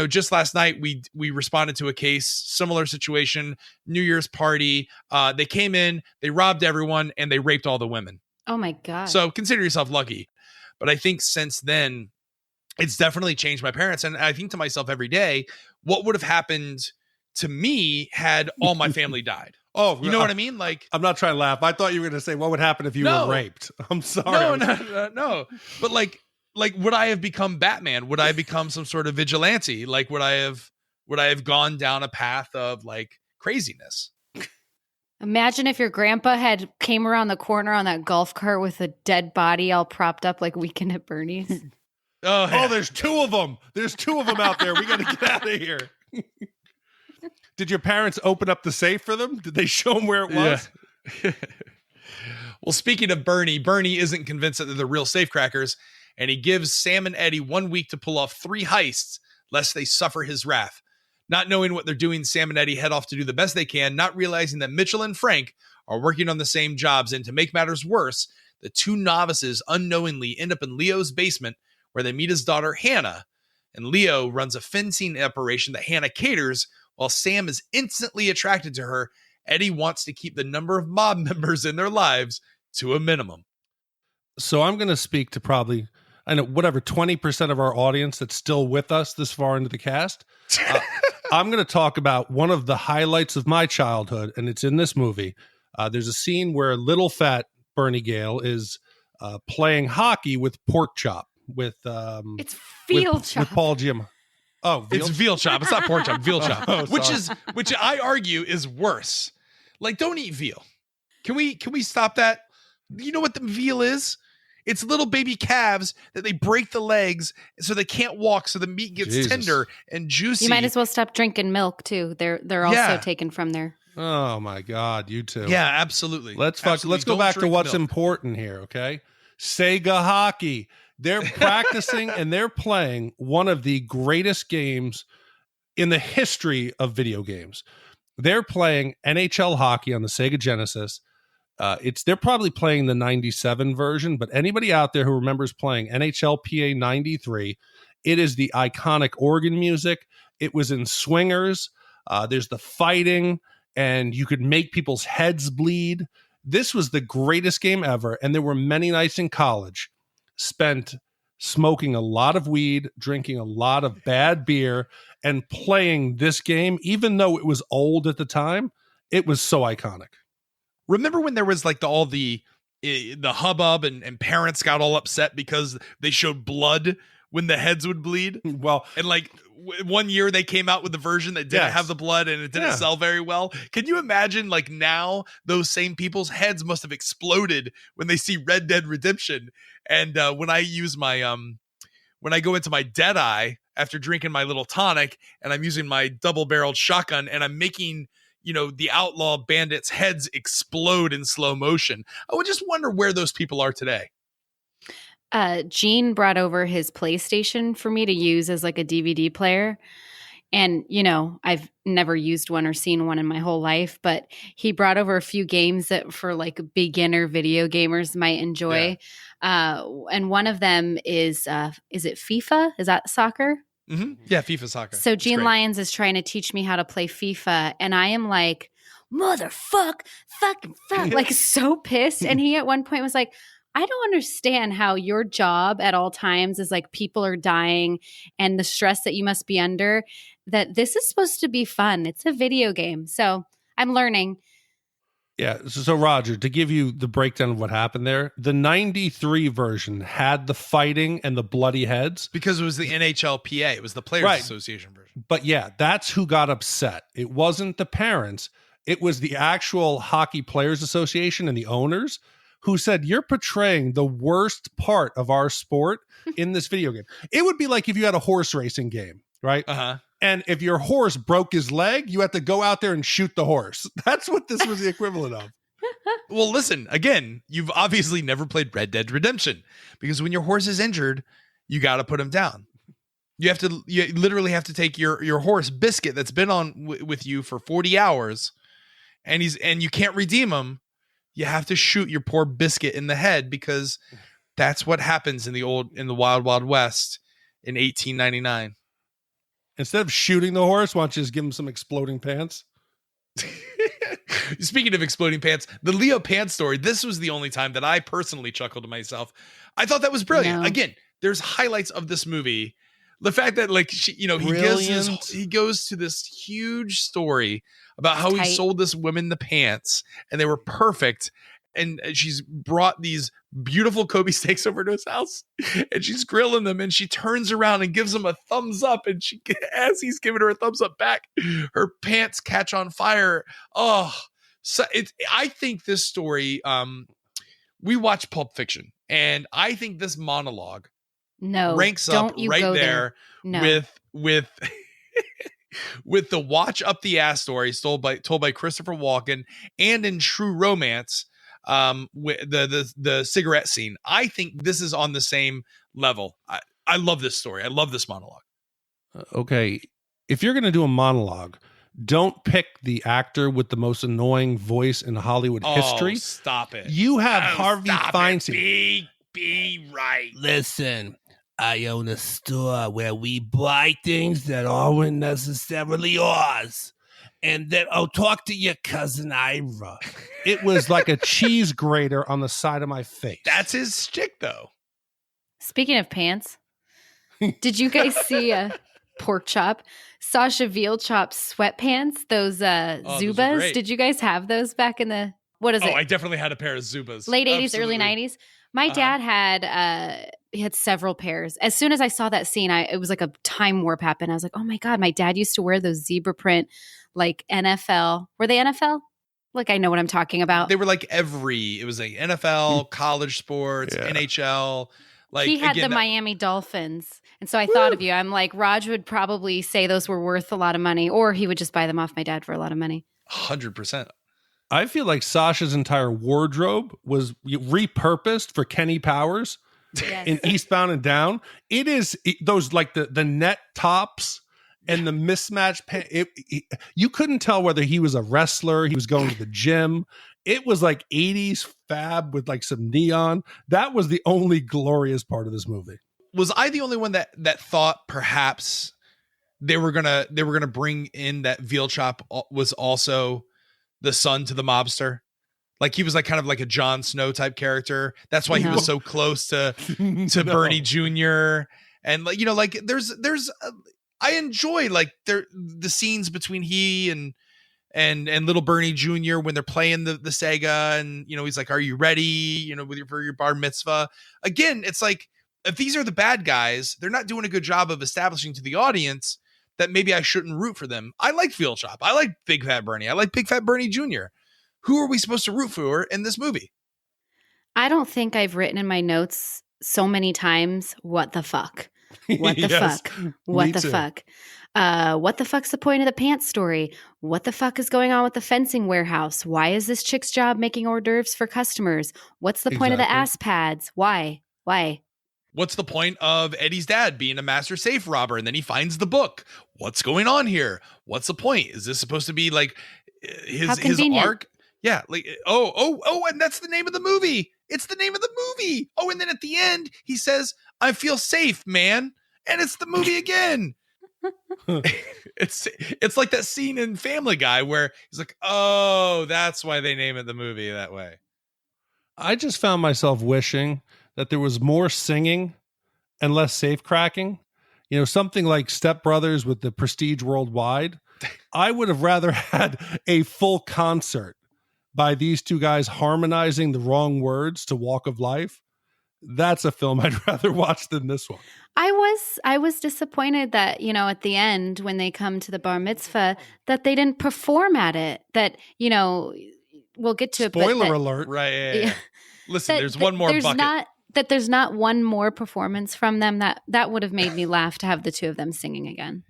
Just last night we responded to a case, similar situation, New Year's party. They came in, they robbed everyone, and they raped all the women. Oh my God. So consider yourself lucky. But I think since then, it's definitely changed my parents. And I think to myself every day, what would have happened to me had all my family died? Oh, you know what I mean? Like, I'm not trying to laugh. I thought you were going to say, what would happen if you were raped? I'm sorry. No. But like, would I have become Batman? Would I become some sort of vigilante? Like, would I have gone down a path of like craziness? Imagine if your grandpa had came around the corner on that golf cart with a dead body all propped up like Weekend at Bernie's. Oh, there's two of them. There's two of them out there. We got to get out of here. Did your parents open up the safe for them? Did they show them where it was? Yeah. Well, speaking of Bernie isn't convinced that they're the real safecrackers, and he gives Sam and Eddie 1 week to pull off 3 heists lest they suffer his wrath. Not knowing what they're doing, Sam and Eddie head off to do the best they can, not realizing that Mitchell and Frank are working on the same jobs. And to make matters worse, the 2 novices unknowingly end up in Leo's basement where they meet his daughter, Hannah. And Leo runs a fencing operation that Hannah caters. While Sam is instantly attracted to her, Eddie wants to keep the number of mob members in their lives to a minimum. So I'm going to speak to probably, 20% of our audience that's still with us this far into the cast. I'm going to talk about one of the highlights of my childhood, and it's in this movie. There's a scene where little fat Bernie Gale is playing hockey with Pork Chop. It's Veal Chop. With Paul Giamatti. Oh, it's Veal Chop. It's not Pork Chop. Veal Chop, oh, which I argue is worse. Like, don't eat veal. Can we stop that? You know what the veal is? It's little baby calves that they break the legs so they can't walk, so the meat gets tender and juicy. You might as well stop drinking milk too. They're also taken from there. Oh my God, you too. Yeah, absolutely. Let's go back to what's important here, okay? Sega hockey. They're practicing and they're playing one of the greatest games in the history of video games. They're playing NHL hockey on the Sega Genesis. They're probably playing the 97 version, but anybody out there who remembers playing NHLPA 93, it is the iconic organ music. It was in swingers. There's the fighting, and you could make people's heads bleed. This was the greatest game ever, and there were many nights in college spent smoking a lot of weed, drinking a lot of bad beer, and playing this game, even though it was old at the time. It was so iconic. Remember when there was like all the hubbub and parents got all upset because they showed blood when the heads would bleed? Well, and like one year they came out with the version that didn't have the blood and it didn't sell very well. Can you imagine like now those same people's heads must have exploded when they see Red Dead Redemption? And when I use my when I go into my dead eye after drinking my little tonic and I'm using my double-barreled shotgun and I'm making the outlaw bandits' heads explode in slow motion. I would just wonder where those people are today. Gene brought over his PlayStation for me to use as like a DVD player. And, I've never used one or seen one in my whole life, but he brought over a few games that for like beginner video gamers might enjoy. Yeah. And one of them is it FIFA? Is that soccer? Mm-hmm. Yeah, FIFA soccer. So Gene Lyons is trying to teach me how to play FIFA, and I am like, fucking fuck, like so pissed. And he at one point was like, I don't understand how your job at all times is like people are dying and the stress that you must be under, that this is supposed to be fun. It's a video game. So I'm learning. Yeah. So Roger, to give you the breakdown of what happened there, the 93 version had the fighting and the bloody heads. Because it was the NHLPA. It was the Players Association version. But yeah, that's who got upset. It wasn't the parents. It was the actual Hockey Players Association and the owners who said, you're portraying the worst part of our sport in this video game. It would be like if you had a horse racing game, right? Uh-huh. And if your horse broke his leg, you had to go out there and shoot the horse. That's what this was the equivalent of. Well, listen, again, you've obviously never played Red Dead Redemption, because when your horse is injured, you got to put him down. You literally have to take your horse Biscuit that's been on with you for 40 hours and you can't redeem him. You have to shoot your poor Biscuit in the head, because that's what happens in the Wild Wild West in 1899. Instead of shooting the horse, why don't you just give him some exploding pants? Speaking of exploding pants, the Leo Pants story, this was the only time that I personally chuckled to myself. I thought that was brilliant. No. Again, there's highlights of this movie. The fact that like he goes to this huge story about how he sold this woman the pants and they were perfect. And she's brought these beautiful Kobe steaks over to his house and she's grilling them and she turns around and gives him a thumbs up. And as he's giving her a thumbs up back, her pants catch on fire. Oh, so I think this story, we watched Pulp Fiction and I think this monologue ranks up right there with with the watch up the ass story told by Christopher Walken, and in True Romance, with the cigarette scene. I think this is on the same level. I love this story. I love this monologue. Okay, if you're going to do a monologue, don't pick the actor with the most annoying voice in Hollywood history. Stop it. You have Harvey Fierstein. Be right. Listen, I own a store where we buy things that aren't necessarily yours. And then I'll talk to your cousin Ira. It was like a cheese grater on the side of my face. That's his shtick, though. Speaking of pants, did you guys see Pork Chop? Sasha Veal Chop's sweatpants, those Zubas. Did you guys have those back in the, what is it? Oh, I definitely had a pair of Zubas. Late 80s, Absolutely. Early 90s. My dad had several pairs. As soon as I saw that scene, it was like a time warp happened. I was like, oh my God, my dad used to wear those zebra print, like NFL. Were they NFL? Like, I know what I'm talking about. They were like it was like NFL, college sports, NHL. Like, he had the Miami Dolphins. And so I thought of you. I'm like, Raj would probably say those were worth a lot of money, or he would just buy them off my dad for a lot of money. 100%. I feel like Sasha's entire wardrobe was repurposed for Kenny Powers in Eastbound and Down. It is those like the net tops and the mismatched pants. You couldn't tell whether he was a wrestler, he was going to the gym. It was like 80s fab with like some neon. That was the only glorious part of this movie. Was I the only one that thought perhaps they were gonna bring in that Veal Chop was also the son to the mobster? Like he was like kind of like a Jon Snow type character. That's why he was so close to Bernie Jr. And like, you know, like there's I enjoy like the scenes between he and little Bernie Jr. when they're playing the Sega, and you know, he's like, "Are you ready? You know, for your bar mitzvah?" Again, it's like if these are the bad guys, they're not doing a good job of establishing to the audience that maybe I shouldn't root for them. I like Veal Chop. I like Big Fat Bernie. I like Big Fat Bernie Jr. Who are we supposed to root for in this movie? I don't think I've written in my notes so many times, what the fuck? What the fuck? What the fuck? What the fuck's the point of the pants story? What the fuck is going on with the fencing warehouse? Why is this chick's job making hors d'oeuvres for customers? What's the point of the ass pads? Why? What's the point of Eddie's dad being a master safe robber and then he finds the book? What's going on here? What's the point? Is this supposed to be like his arc? Yeah, like and that's the name of the movie. It's the name of the movie. Oh, and then at the end he says, "I feel safe, man," and it's the movie again. It's like that scene in Family Guy where he's like, "Oh, that's why they name it the movie that way." I just found myself wishing that there was more singing and less safecracking. You know, something like Step Brothers with the Prestige Worldwide. I would have rather had a full concert by these two guys harmonizing the wrong words to Walk of Life. That's a film I'd rather watch than this one. I was disappointed that, you know, at the end when they come to the bar mitzvah that they didn't perform at it. That, you know, we'll get to Spoiler alert. Right. Yeah. Listen, there's one more bucket. There's not one more performance from them. That would have made me laugh to have the two of them singing again.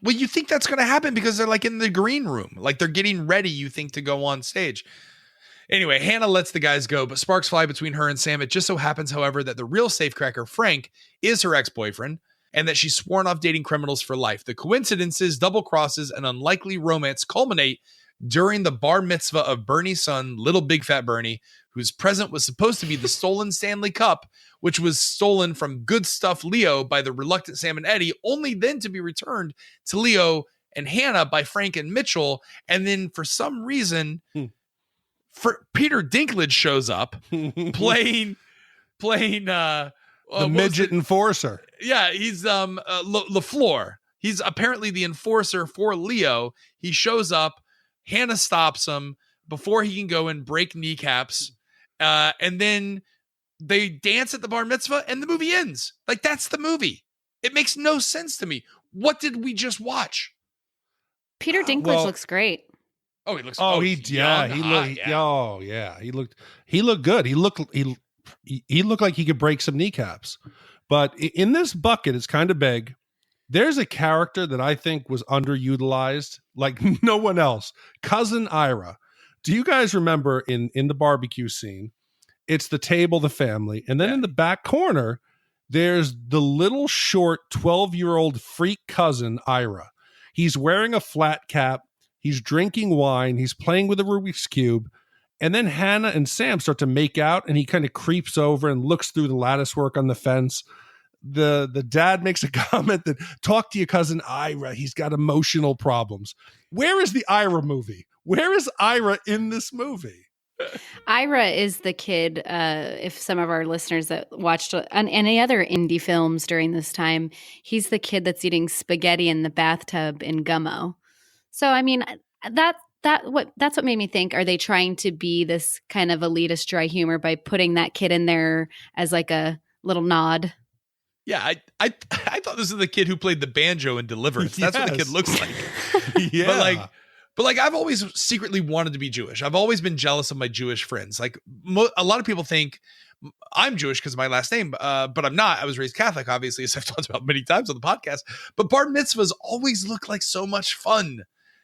Well, you think that's going to happen because they're like in the green room. Like they're getting ready, you think, to go on stage. Anyway, Hannah lets the guys go, but sparks fly between her and Sam. It just so happens, however, that the real safecracker, Frank, is her ex-boyfriend and that she's sworn off dating criminals for life. The coincidences, double crosses, and unlikely romance culminate during the bar mitzvah of Bernie's son, little Big Fat Bernie, whose present was supposed to be the stolen Stanley Cup, which was stolen from Good Stuff Leo by the reluctant Sam and Eddie, only then to be returned to Leo and Hannah by Frank and Mitchell. And then for some reason, Peter Dinklage shows up playing the midget enforcer. Yeah, he's LaFleur. He's apparently the enforcer for Leo. He shows up. Hannah stops him before he can go and break kneecaps. And then they dance at the bar mitzvah and the movie ends. Like, that's the movie. It makes no sense to me. What did we just watch? Peter Dinklage looks great. Oh, he looks. He looked good. He looked like he could break some kneecaps. But in this bucket, it's kind of big. There's a character that I think was underutilized, like no one else. Cousin Ira. Do you guys remember in the barbecue scene? It's the table, the family, and then in the back corner, there's the little short 12-year-old freak cousin Ira. He's wearing a flat cap. He's drinking wine. He's playing with a Rubik's Cube. And then Hannah and Sam start to make out, and he kind of creeps over and looks through the lattice work on the fence. The dad makes a comment that, talk to your cousin Ira. He's got emotional problems. Where is the Ira movie? Where is Ira in this movie? Ira is the kid, if some of our listeners that watched any other indie films during this time, he's the kid that's eating spaghetti in the bathtub in Gummo. So, I mean, that's what made me think, are they trying to be this kind of elitist dry humor by putting that kid in there as like a little nod? Yeah, I thought this was the kid who played the banjo in Deliverance. That's what the kid looks like. Yeah. But like I've always secretly wanted to be Jewish. I've always been jealous of my Jewish friends. Like a lot of people think I'm Jewish because of my last name, but I'm not. I was raised Catholic, obviously, as I've talked about many times on the podcast. But bar mitzvahs always look like so much fun.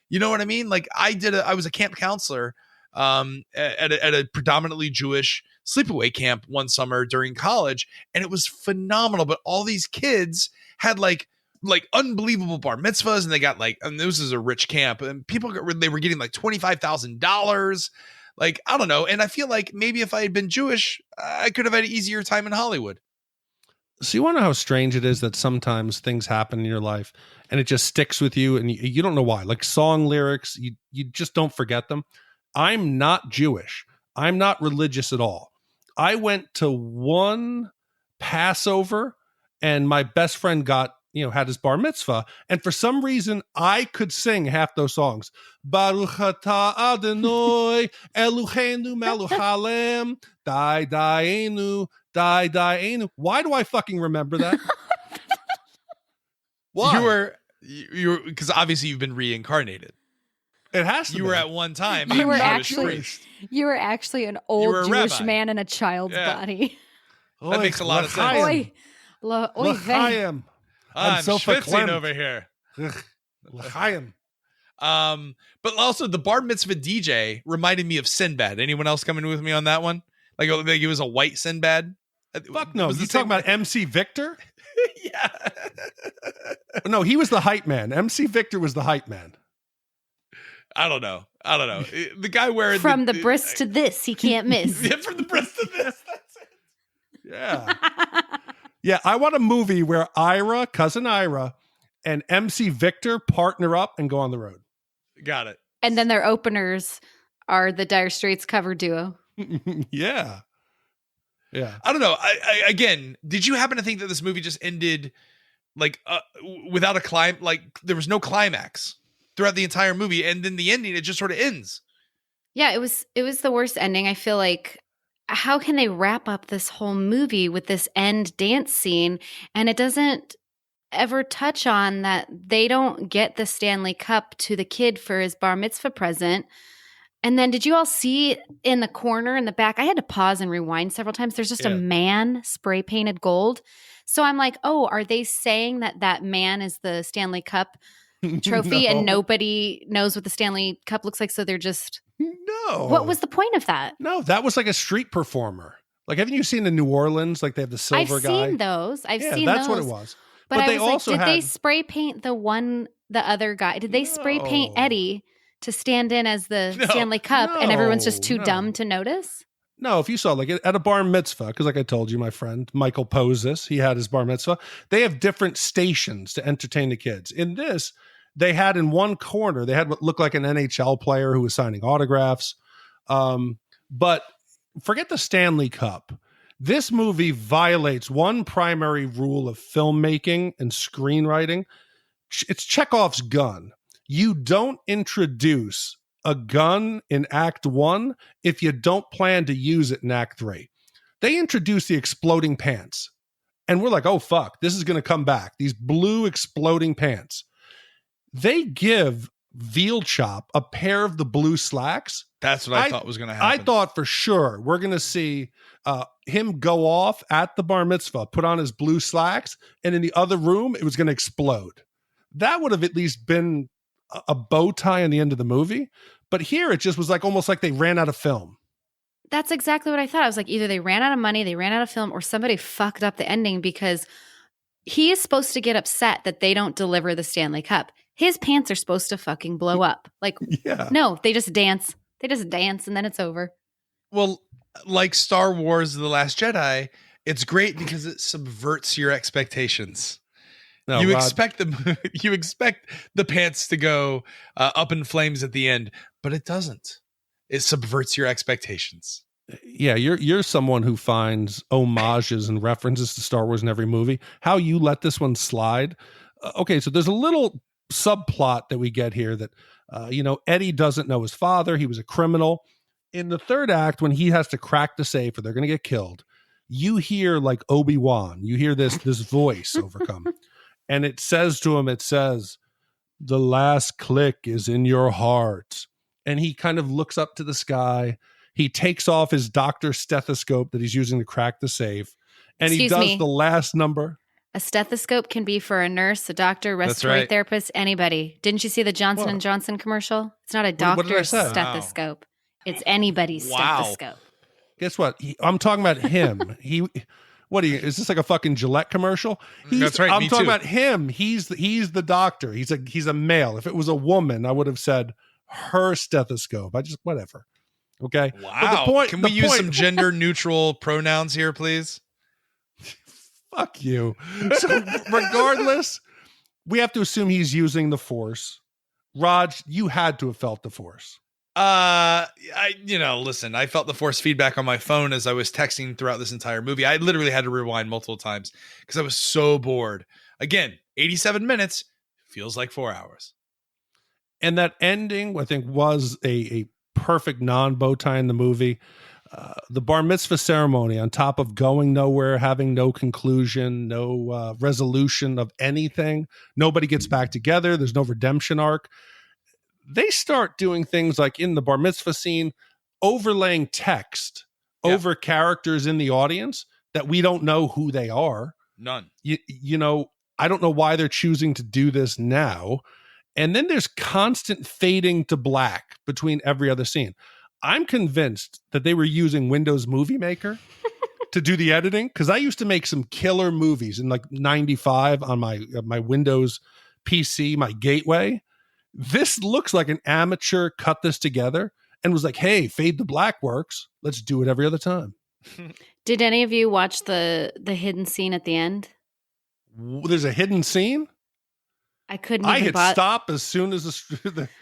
You know what I mean? Like I was a camp counselor at a predominantly Jewish sleepaway camp one summer during college, and it was phenomenal. But all these kids had like unbelievable bar mitzvahs, and they got and this is a rich camp, and they were getting like $25,000. Like, I don't know. And I feel like maybe if I had been Jewish, I could have had an easier time in Hollywood. So you want to know how strange it is that sometimes things happen in your life and it just sticks with you and you don't know why. Like song lyrics, you just don't forget them. I'm not Jewish. I'm not religious at all. I went to one Passover and my best friend had his bar mitzvah. And for some reason, I could sing half those songs. Baruch atah Adonai Eloheinu melech haolam Daidainu Daidainu. Why do I fucking remember that? Why? You were because obviously you've been reincarnated. It has to. You were at one time. You were You were actually an old Jewish rabbi. man in a child's body. That makes a lot of sense. Oy, oy vey. I'm so schwitzing over here. L'chaim. But also the bar mitzvah DJ reminded me of Sinbad. Anyone else coming with me on that one? Like it was a white Sinbad. Fuck no. You talking about MC Victor? Yeah. No, he was the hype man. MC Victor was the hype man. I don't know. The guy wearing from the bris to this, he can't miss. Yeah, from the bris to this. That's it. Yeah. Yeah, I want a movie where cousin Ira, and MC Victor partner up and go on the road. Got it. And then their openers are the Dire Straits cover duo. Yeah. Yeah. I don't know. I again, did you happen to think that this movie just ended like without a climb? Like there was no climax throughout the entire movie, and then the ending, it just sort of ends. Yeah, it was the worst ending. I feel like, how can they wrap up this whole movie with this end dance scene, and it doesn't ever touch on that they don't get the Stanley Cup to the kid for his bar mitzvah present. And then did you all see in the corner in the back? I had to pause and rewind several times. There's just a man spray painted gold. So I'm like, oh, are they saying that man is the Stanley Cup trophy and nobody knows what the Stanley Cup looks like? So they're just... No. What was the point of that? No, that was like a street performer. Like, haven't you seen in New Orleans, like they have the silver guy? I've seen those. I've seen those. That's what it was. But they also did they spray paint the other guy? Did they spray paint Eddie to stand in as the Stanley Cup and everyone's just too dumb to notice? No, if you saw like at a bar mitzvah, because like I told you, my friend Michael Poses, he had his bar mitzvah. They have different stations to entertain the kids. In this, they had in one corner, they had what looked like an NHL player who was signing autographs. But forget the Stanley Cup. This movie violates one primary rule of filmmaking and screenwriting. It's Chekhov's gun. You don't introduce a gun in Act 1 if you don't plan to use it in Act 3. They introduce the exploding pants. And we're like, oh, fuck, this is going to come back. These blue exploding pants. They give Veal Chop a pair of the blue slacks. That's what I thought was going to happen. I thought for sure we're going to see him go off at the bar mitzvah, put on his blue slacks, and in the other room, it was going to explode. That would have at least been a bow tie in the end of the movie. But here, it just was like almost like they ran out of film. That's exactly what I thought. I was like, either they ran out of money, they ran out of film, or somebody fucked up the ending, because he is supposed to get upset that they don't deliver the Stanley Cup. His pants are supposed to fucking blow up. Like, no, they just dance. They just dance and then it's over. Well, like Star Wars The Last Jedi, it's great because it subverts your expectations. No, you Rod, expect the pants to go up in flames at the end, but it doesn't. It subverts your expectations. Yeah, you're someone who finds homages and references to Star Wars in every movie. How you let this one slide? Okay, so there's a little subplot that we get here that Eddie doesn't know his father. He was a criminal. In the third act, when he has to crack the safe or they're going to get killed, you hear like Obi-Wan. You hear this voice overcome. And it says to him, the last click is in your heart. And he kind of looks up to the sky. He takes off his doctor's stethoscope that he's using to crack the safe. And he does the last number. A stethoscope can be for a nurse, a doctor, respiratory therapist, anybody. Didn't you see the Johnson & Johnson commercial? It's not a doctor's stethoscope. Wow. It's anybody's stethoscope. Guess what? I'm talking about him. Is this like a fucking Gillette commercial? That's right. I'm talking about him. He's the doctor. He's a male. If it was a woman, I would have said her stethoscope. Whatever. Okay. But Wow. Can we use some gender neutral pronouns here, please? Fuck you. So regardless, we have to assume he's using the Force. Raj, you had to have felt the Force. Listen, I felt the Force feedback on my phone as I was texting throughout this entire movie. I literally had to rewind multiple times because I was so bored. Again, 87 minutes feels like 4 hours. And that ending, I think, was a perfect non-bow tie in the movie. The bar mitzvah ceremony, on top of going nowhere, having no conclusion, no resolution of anything. Nobody gets back together. There's no redemption arc. They start doing things like in the bar mitzvah scene, overlaying text over characters in the audience that we don't know who they are. None. I don't know why they're choosing to do this now. And then there's constant fading to black between every other scene. I'm convinced that they were using Windows Movie Maker to do the editing, because I used to make some killer movies in like 95 on my Windows PC, my gateway. This looks like an amateur cut this together and was like, hey, fade to black works. Let's do it every other time. Did any of you watch the hidden scene at the end? There's a hidden scene? I couldn't I even hit stop as soon as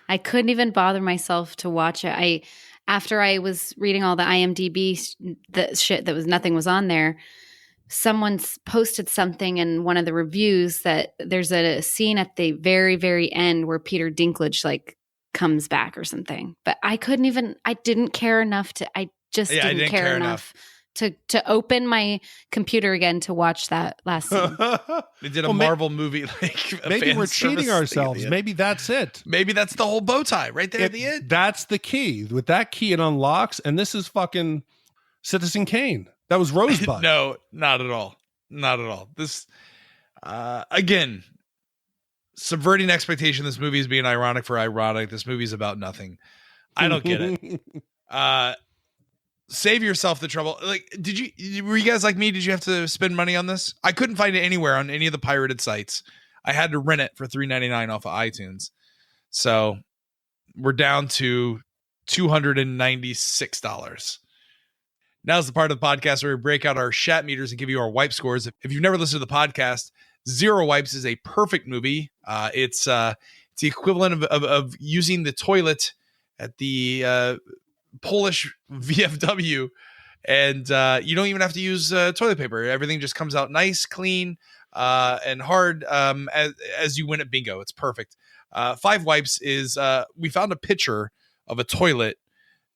I couldn't even bother myself to watch it. After I was reading all the IMDb shit that was nothing was on there, someone posted something in one of the reviews that there's a scene at the very, very end where Peter Dinklage like comes back or something. But I didn't care enough I didn't care enough to open my computer again to watch that last scene. They did a Marvel movie. Like maybe we're cheating ourselves. Maybe that's it. Maybe that's the whole bow tie right there at the end. That's the key. With that key, it unlocks. And this is fucking Citizen Kane. That was Rosebud. No, not at all. Not at all. This, again, subverting expectation. This movie is being ironic for ironic. This movie is about nothing. I don't get it. Save yourself the trouble. Like, were you guys like me? Did you have to spend money on this? I couldn't find it anywhere on any of the pirated sites. I had to rent it for $3.99 off of iTunes. So we're down to $296. Now's the part of the podcast where we break out our Shat meters and give you our wipe scores. If you've never listened to the podcast, Zero Wipes is a perfect movie. It's the equivalent of using the toilet at the Polish VFW, and you don't even have to use toilet paper. Everything just comes out nice, clean, and hard as you win at bingo. It's perfect. 5 Wipes is we found a picture of a toilet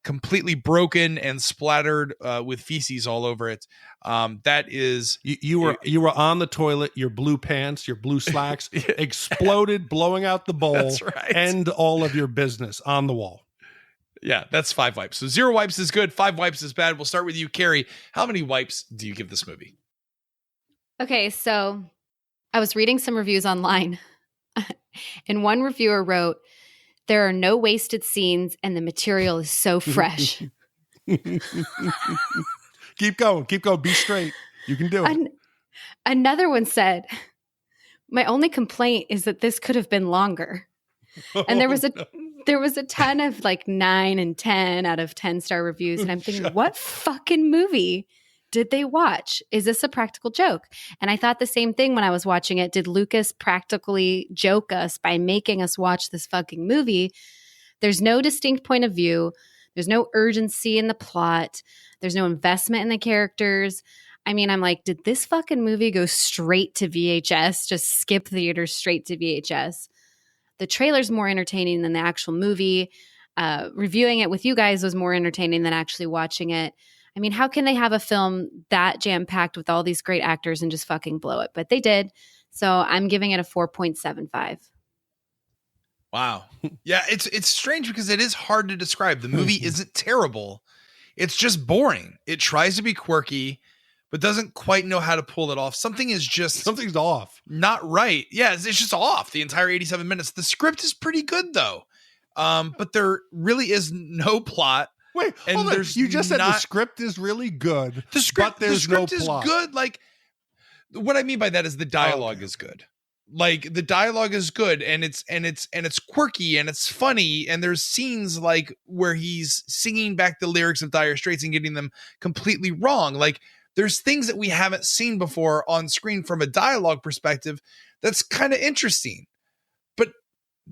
completely broken and splattered with feces all over it. That is you were on the toilet, your blue pants, your blue slacks exploded, blowing out the bowl. That's right. And all of your business on the wall. Yeah, that's 5 Wipes. So 0 Wipes is good, 5 Wipes is bad. We'll start with you, Kerri. How many wipes do you give this movie? Okay, so I was reading some reviews online, and one reviewer wrote, "There are no wasted scenes, and the material is so fresh." Keep going. Be straight. You can do it. Another one said, "My only complaint is that this could have been longer." And there was a ton of like 9 and 10 out of 10-star reviews. And I'm thinking, what fucking movie did they watch? Is this a practical joke? And I thought the same thing when I was watching it. Did Lucas practically joke us by making us watch this fucking movie? There's no distinct point of view. There's no urgency in the plot. There's no investment in the characters. I mean, I'm like, did this fucking movie go straight to VHS? Just skip theaters straight to VHS? The trailer's more entertaining than the actual movie. Reviewing it with you guys was more entertaining than actually watching it. I mean, how can they have a film that jam-packed with all these great actors and just fucking blow it? But they did. So I'm giving it a 4.75. Wow. Yeah, it's strange because it is hard to describe. The movie isn't terrible. It's just boring. It tries to be quirky, but doesn't quite know how to pull it off. Something's off. Not right. Yeah, it's just off the entire 87 minutes. The script is pretty good though. But there really is no plot. Wait, and hold on. You just said the script is really good. The script is good. Like, what I mean by that is the dialogue is good. Like the dialogue is good and it's quirky and it's funny, and there's scenes like where he's singing back the lyrics of Dire Straits and getting them completely wrong. Like there's things that we haven't seen before on screen from a dialogue perspective that's kind of interesting. But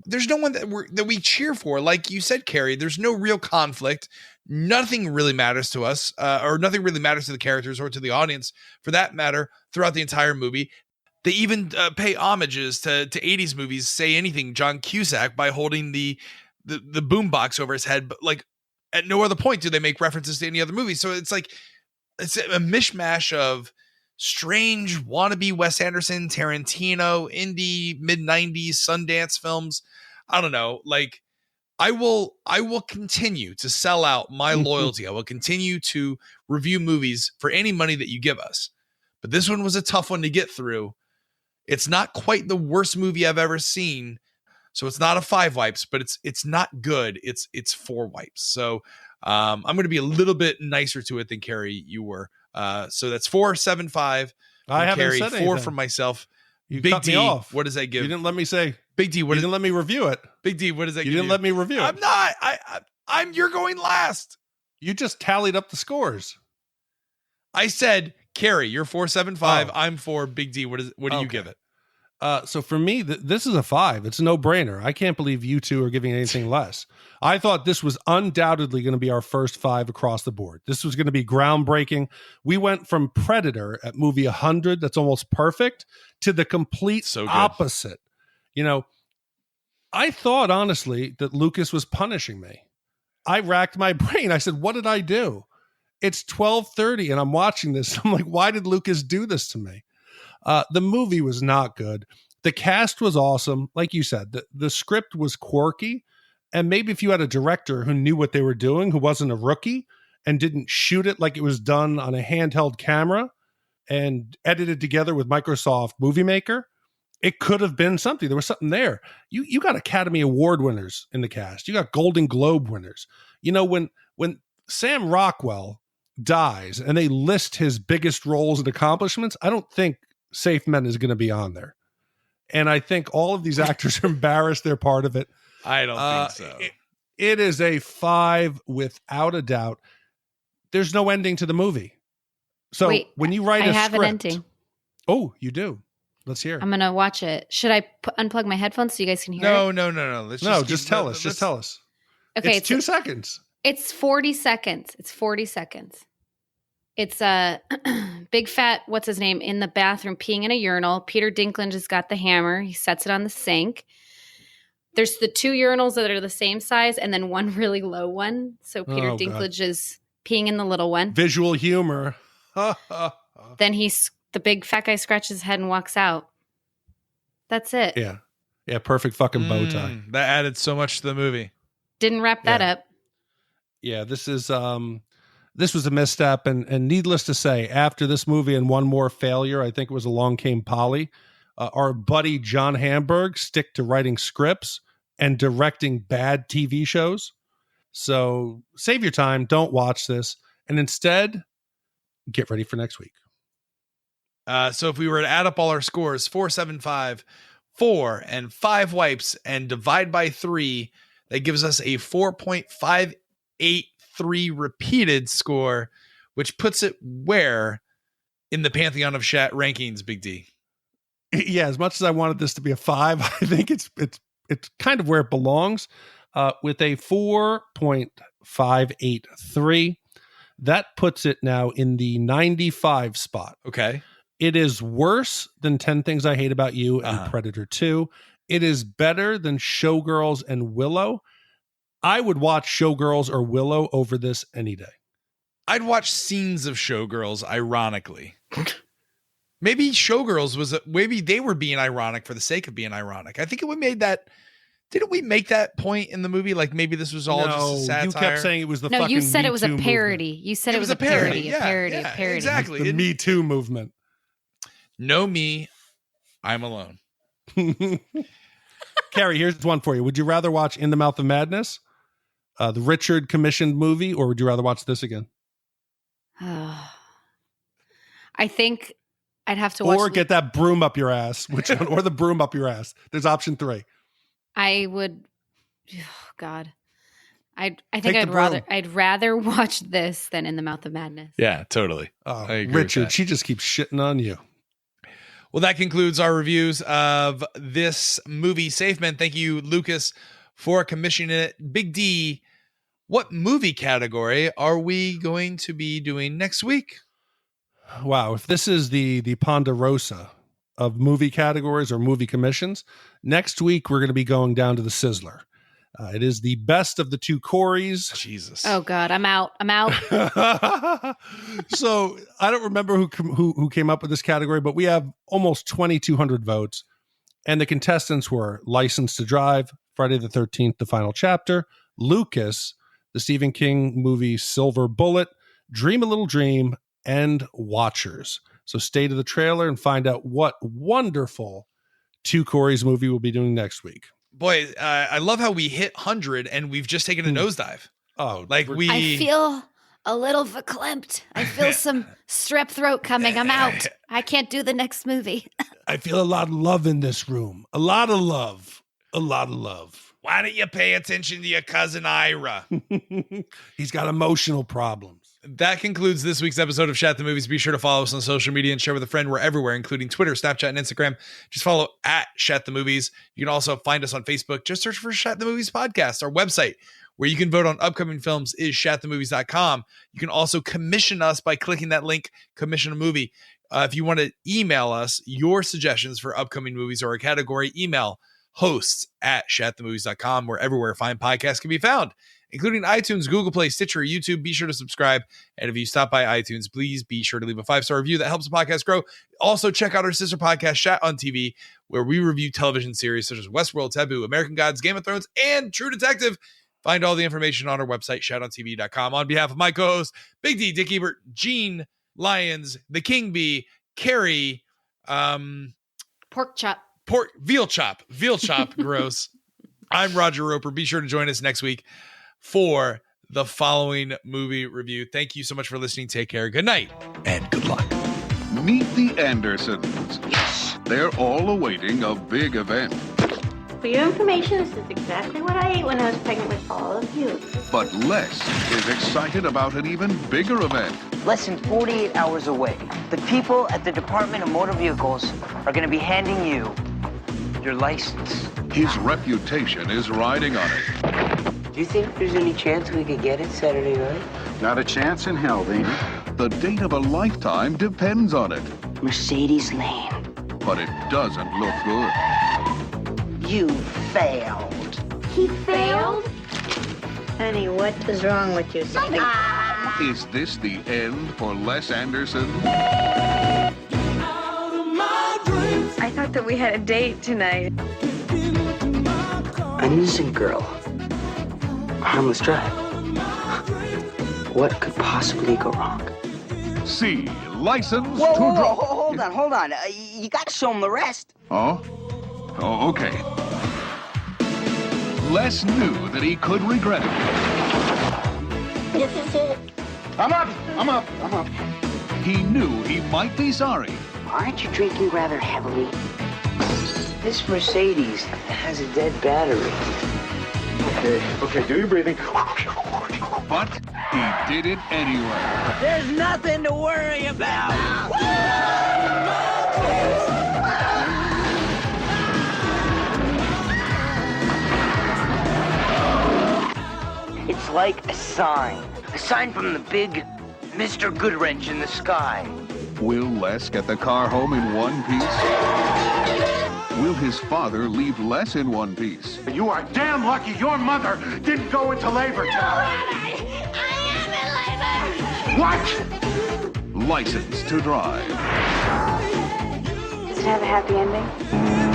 there's no one that we cheer for. Like you said, Kerri, there's no real conflict. Nothing really matters to us, or nothing really matters to the characters or to the audience for that matter throughout the entire movie. They even pay homages to 80s movies, Say Anything, John Cusack, by holding the boombox over his head. But like at no other point do they make references to any other movie. So it's like, it's a mishmash of strange wannabe Wes Anderson, Tarantino, indie, mid-90s Sundance films. I don't know. Like I will continue to sell out my loyalty. I will continue to review movies for any money that you give us. But this one was a tough one to get through. It's not quite the worst movie I've ever seen. So it's not a 5 wipes, but it's not good. It's 4 wipes. So I'm going to be a little bit nicer to it than Kerri, you were. So that's 4, 7, 5. I haven't Carry said 4 anything. from myself. You Big cut D, me off. what does that give? You didn't let me say. Big D, what you didn't let me review it. Big D, what does that You give didn't let me review it. I'm not. I'm. You're going last. You just tallied up the scores. I said, Kerri, you're 4, 7, 5. Oh. I'm 4. Big D, what do you give it? So for me, this is a 5. It's a no-brainer. I can't believe you two are giving anything less. I thought this was undoubtedly going to be our first 5 across the board. This was going to be groundbreaking. We went from Predator at movie 100, that's almost perfect, to the complete opposite. You know, I thought, honestly, that Lucas was punishing me. I racked my brain. I said, what did I do? It's 12:30 and I'm watching this. I'm like, why did Lucas do this to me? The movie was not good. The cast was awesome. Like you said, the script was quirky. And maybe if you had a director who knew what they were doing, who wasn't a rookie and didn't shoot it like it was done on a handheld camera and edited together with Microsoft Movie Maker, it could have been something. There was something there. You got Academy Award winners in the cast. You got Golden Globe winners. You know, when Sam Rockwell dies and they list his biggest roles and accomplishments, I don't think Safe Men is going to be on there. And I think all of these actors are embarrassed they're part of it. I don't think so. It is a 5 without a doubt. There's no ending to the movie. So Wait, when you write I a have script, an ending. Oh, you do. Let's hear it. I'm going to watch it. Should I unplug my headphones so you guys can hear it? No. Just tell us. Just tell us. Okay, it's 2 seconds. It's 40 seconds. It's a big fat, what's his name, in the bathroom peeing in a urinal. Peter Dinklage has got the hammer. He sets it on the sink. There's the 2 urinals that are the same size and then one really low one. So Peter Dinklage is peeing in the little one. Visual humor. Then the big fat guy scratches his head and walks out. That's it. Yeah, perfect fucking bow tie. That added so much to the movie. Didn't wrap that up. Yeah, this was a misstep, and needless to say, after this movie and one more failure, I think it was Along Came Polly, our buddy John Hamburg stick to writing scripts and directing bad TV shows. So save your time, don't watch this, and instead get ready for next week. So if we were to add up all our scores, 4, 7, 5, 4, and 5 wipes, and divide by 3, that gives us a 4.583 repeated score, which puts it where in the pantheon of Shat rankings, Big D? Yeah, as much as I wanted this to be a 5, I think it's kind of where it belongs, with a 4.583. That puts it now in the 95 spot. Okay. It is worse than 10 Things I Hate About You and Predator 2. It is better than Showgirls and Willow. I would watch Showgirls or Willow over this any day. I'd watch scenes of Showgirls, ironically. Maybe Showgirls maybe they were being ironic for the sake of being ironic. I think we made that. Didn't we make that point in the movie? Like maybe this was all just a satire. You kept saying it was the no, fucking you said Me it was a Too parody. movement. You said it was a parody. A parody. Exactly. The Me Too movement. Know me, I'm alone. Kerri, here's one for you. Would you rather watch In the Mouth of Madness, the Richard commissioned movie, or would you rather watch this again? I think I'd have to watch. Or get that broom up your ass. Which one? Or the broom up your ass. There's option 3. I would. Oh, God. I think Take the I'd rather watch this than In the Mouth of Madness. Yeah, totally. Oh, I agree with Richard, that. she just keeps shitting on you. Well, that concludes our reviews of this movie, Safe Men. Thank you, Lucas, for commissioning it. Big D, what movie category are we going to be doing next week? Wow, if this is the Ponderosa of movie categories or movie commissions, next week we're going to be going down to the Sizzler. It is the best of the 2 Corys. Jesus. Oh God, I'm out. So I don't remember who came up with this category, but we have almost 2,200 votes, and the contestants were License to Drive, Friday the 13th, The Final Chapter, Lucas, the Stephen King movie Silver Bullet, Dream a Little Dream, and Watchers. So stay to the trailer and find out what wonderful 2 Corys movie we'll be doing next week. Boy, I love how we hit 100 and we've just taken a nosedive. Oh, Like I feel a little verklempt. I feel some strep throat coming. I'm out. I can't do the next movie. I feel a lot of love in this room. A lot of love. A lot of love. Why don't you pay attention to your cousin Ira? He's got emotional problems. That concludes this week's episode of Shat the Movies. Be sure to follow us on social media and share with a friend. We're everywhere, including Twitter, Snapchat, and Instagram. Just follow at Shat the Movies. You can also find us on Facebook. Just search for Shat the Movies Podcast. Our website, where you can vote on upcoming films, is shatthemovies.com. You can also commission us by clicking that link, commission a movie. If you want to email us your suggestions for upcoming movies or a category, email hosts@shatthemovies.com. We're everywhere fine podcasts can be found, including iTunes, Google Play, Stitcher, YouTube. Be sure to subscribe. And if you stop by iTunes, please be sure to leave a 5-star review. That helps the podcast grow. Also, check out our sister podcast, Shat on TV, where we review television series such as Westworld, Taboo, American Gods, Game of Thrones, and True Detective. Find all the information on our website, shatontv.com. On behalf of my co-host, Big D, Dick Ebert, Gene Lyons, the King Bee, Kerri, Pork chop. Veal Chop, Gross. I'm Roger Roeper. Be sure to join us next week for the following movie review. Thank you so much for listening. Take care. Good night and good luck. Meet the Andersons. Yes, they're all awaiting a big event. For your information, this is exactly what I ate when I was pregnant with all of you. But Les is excited about an even bigger event. Less than 48 hours away, the people at the Department of Motor Vehicles are going to be handing you your license. His reputation is riding on it. Do you think there's any chance we could get it Saturday night? Not a chance in hell, Dean. The date of a lifetime depends on it. Mercedes Lane. But it doesn't look good. You failed. He failed? Honey, what is wrong with you? Is this the end for Les Anderson? I thought that we had a date tonight. An innocent girl. A harmless drive. What could possibly go wrong? See, license Whoa, to whoa, drive. hold on. You got to show him the rest. Oh, okay. Les knew that he could regret it. This is it. I'm up. He knew he might be sorry. Aren't you drinking rather heavily? This Mercedes has a dead battery. Okay, do your breathing. But he did it anyway. There's nothing to worry about. It's like a sign from the big Mr. Goodwrench in the sky. Will Les get the car home in one piece? Will his father leave Les in one piece? You are damn lucky your mother didn't go into labor town. What? License to Drive. Does it have a happy ending?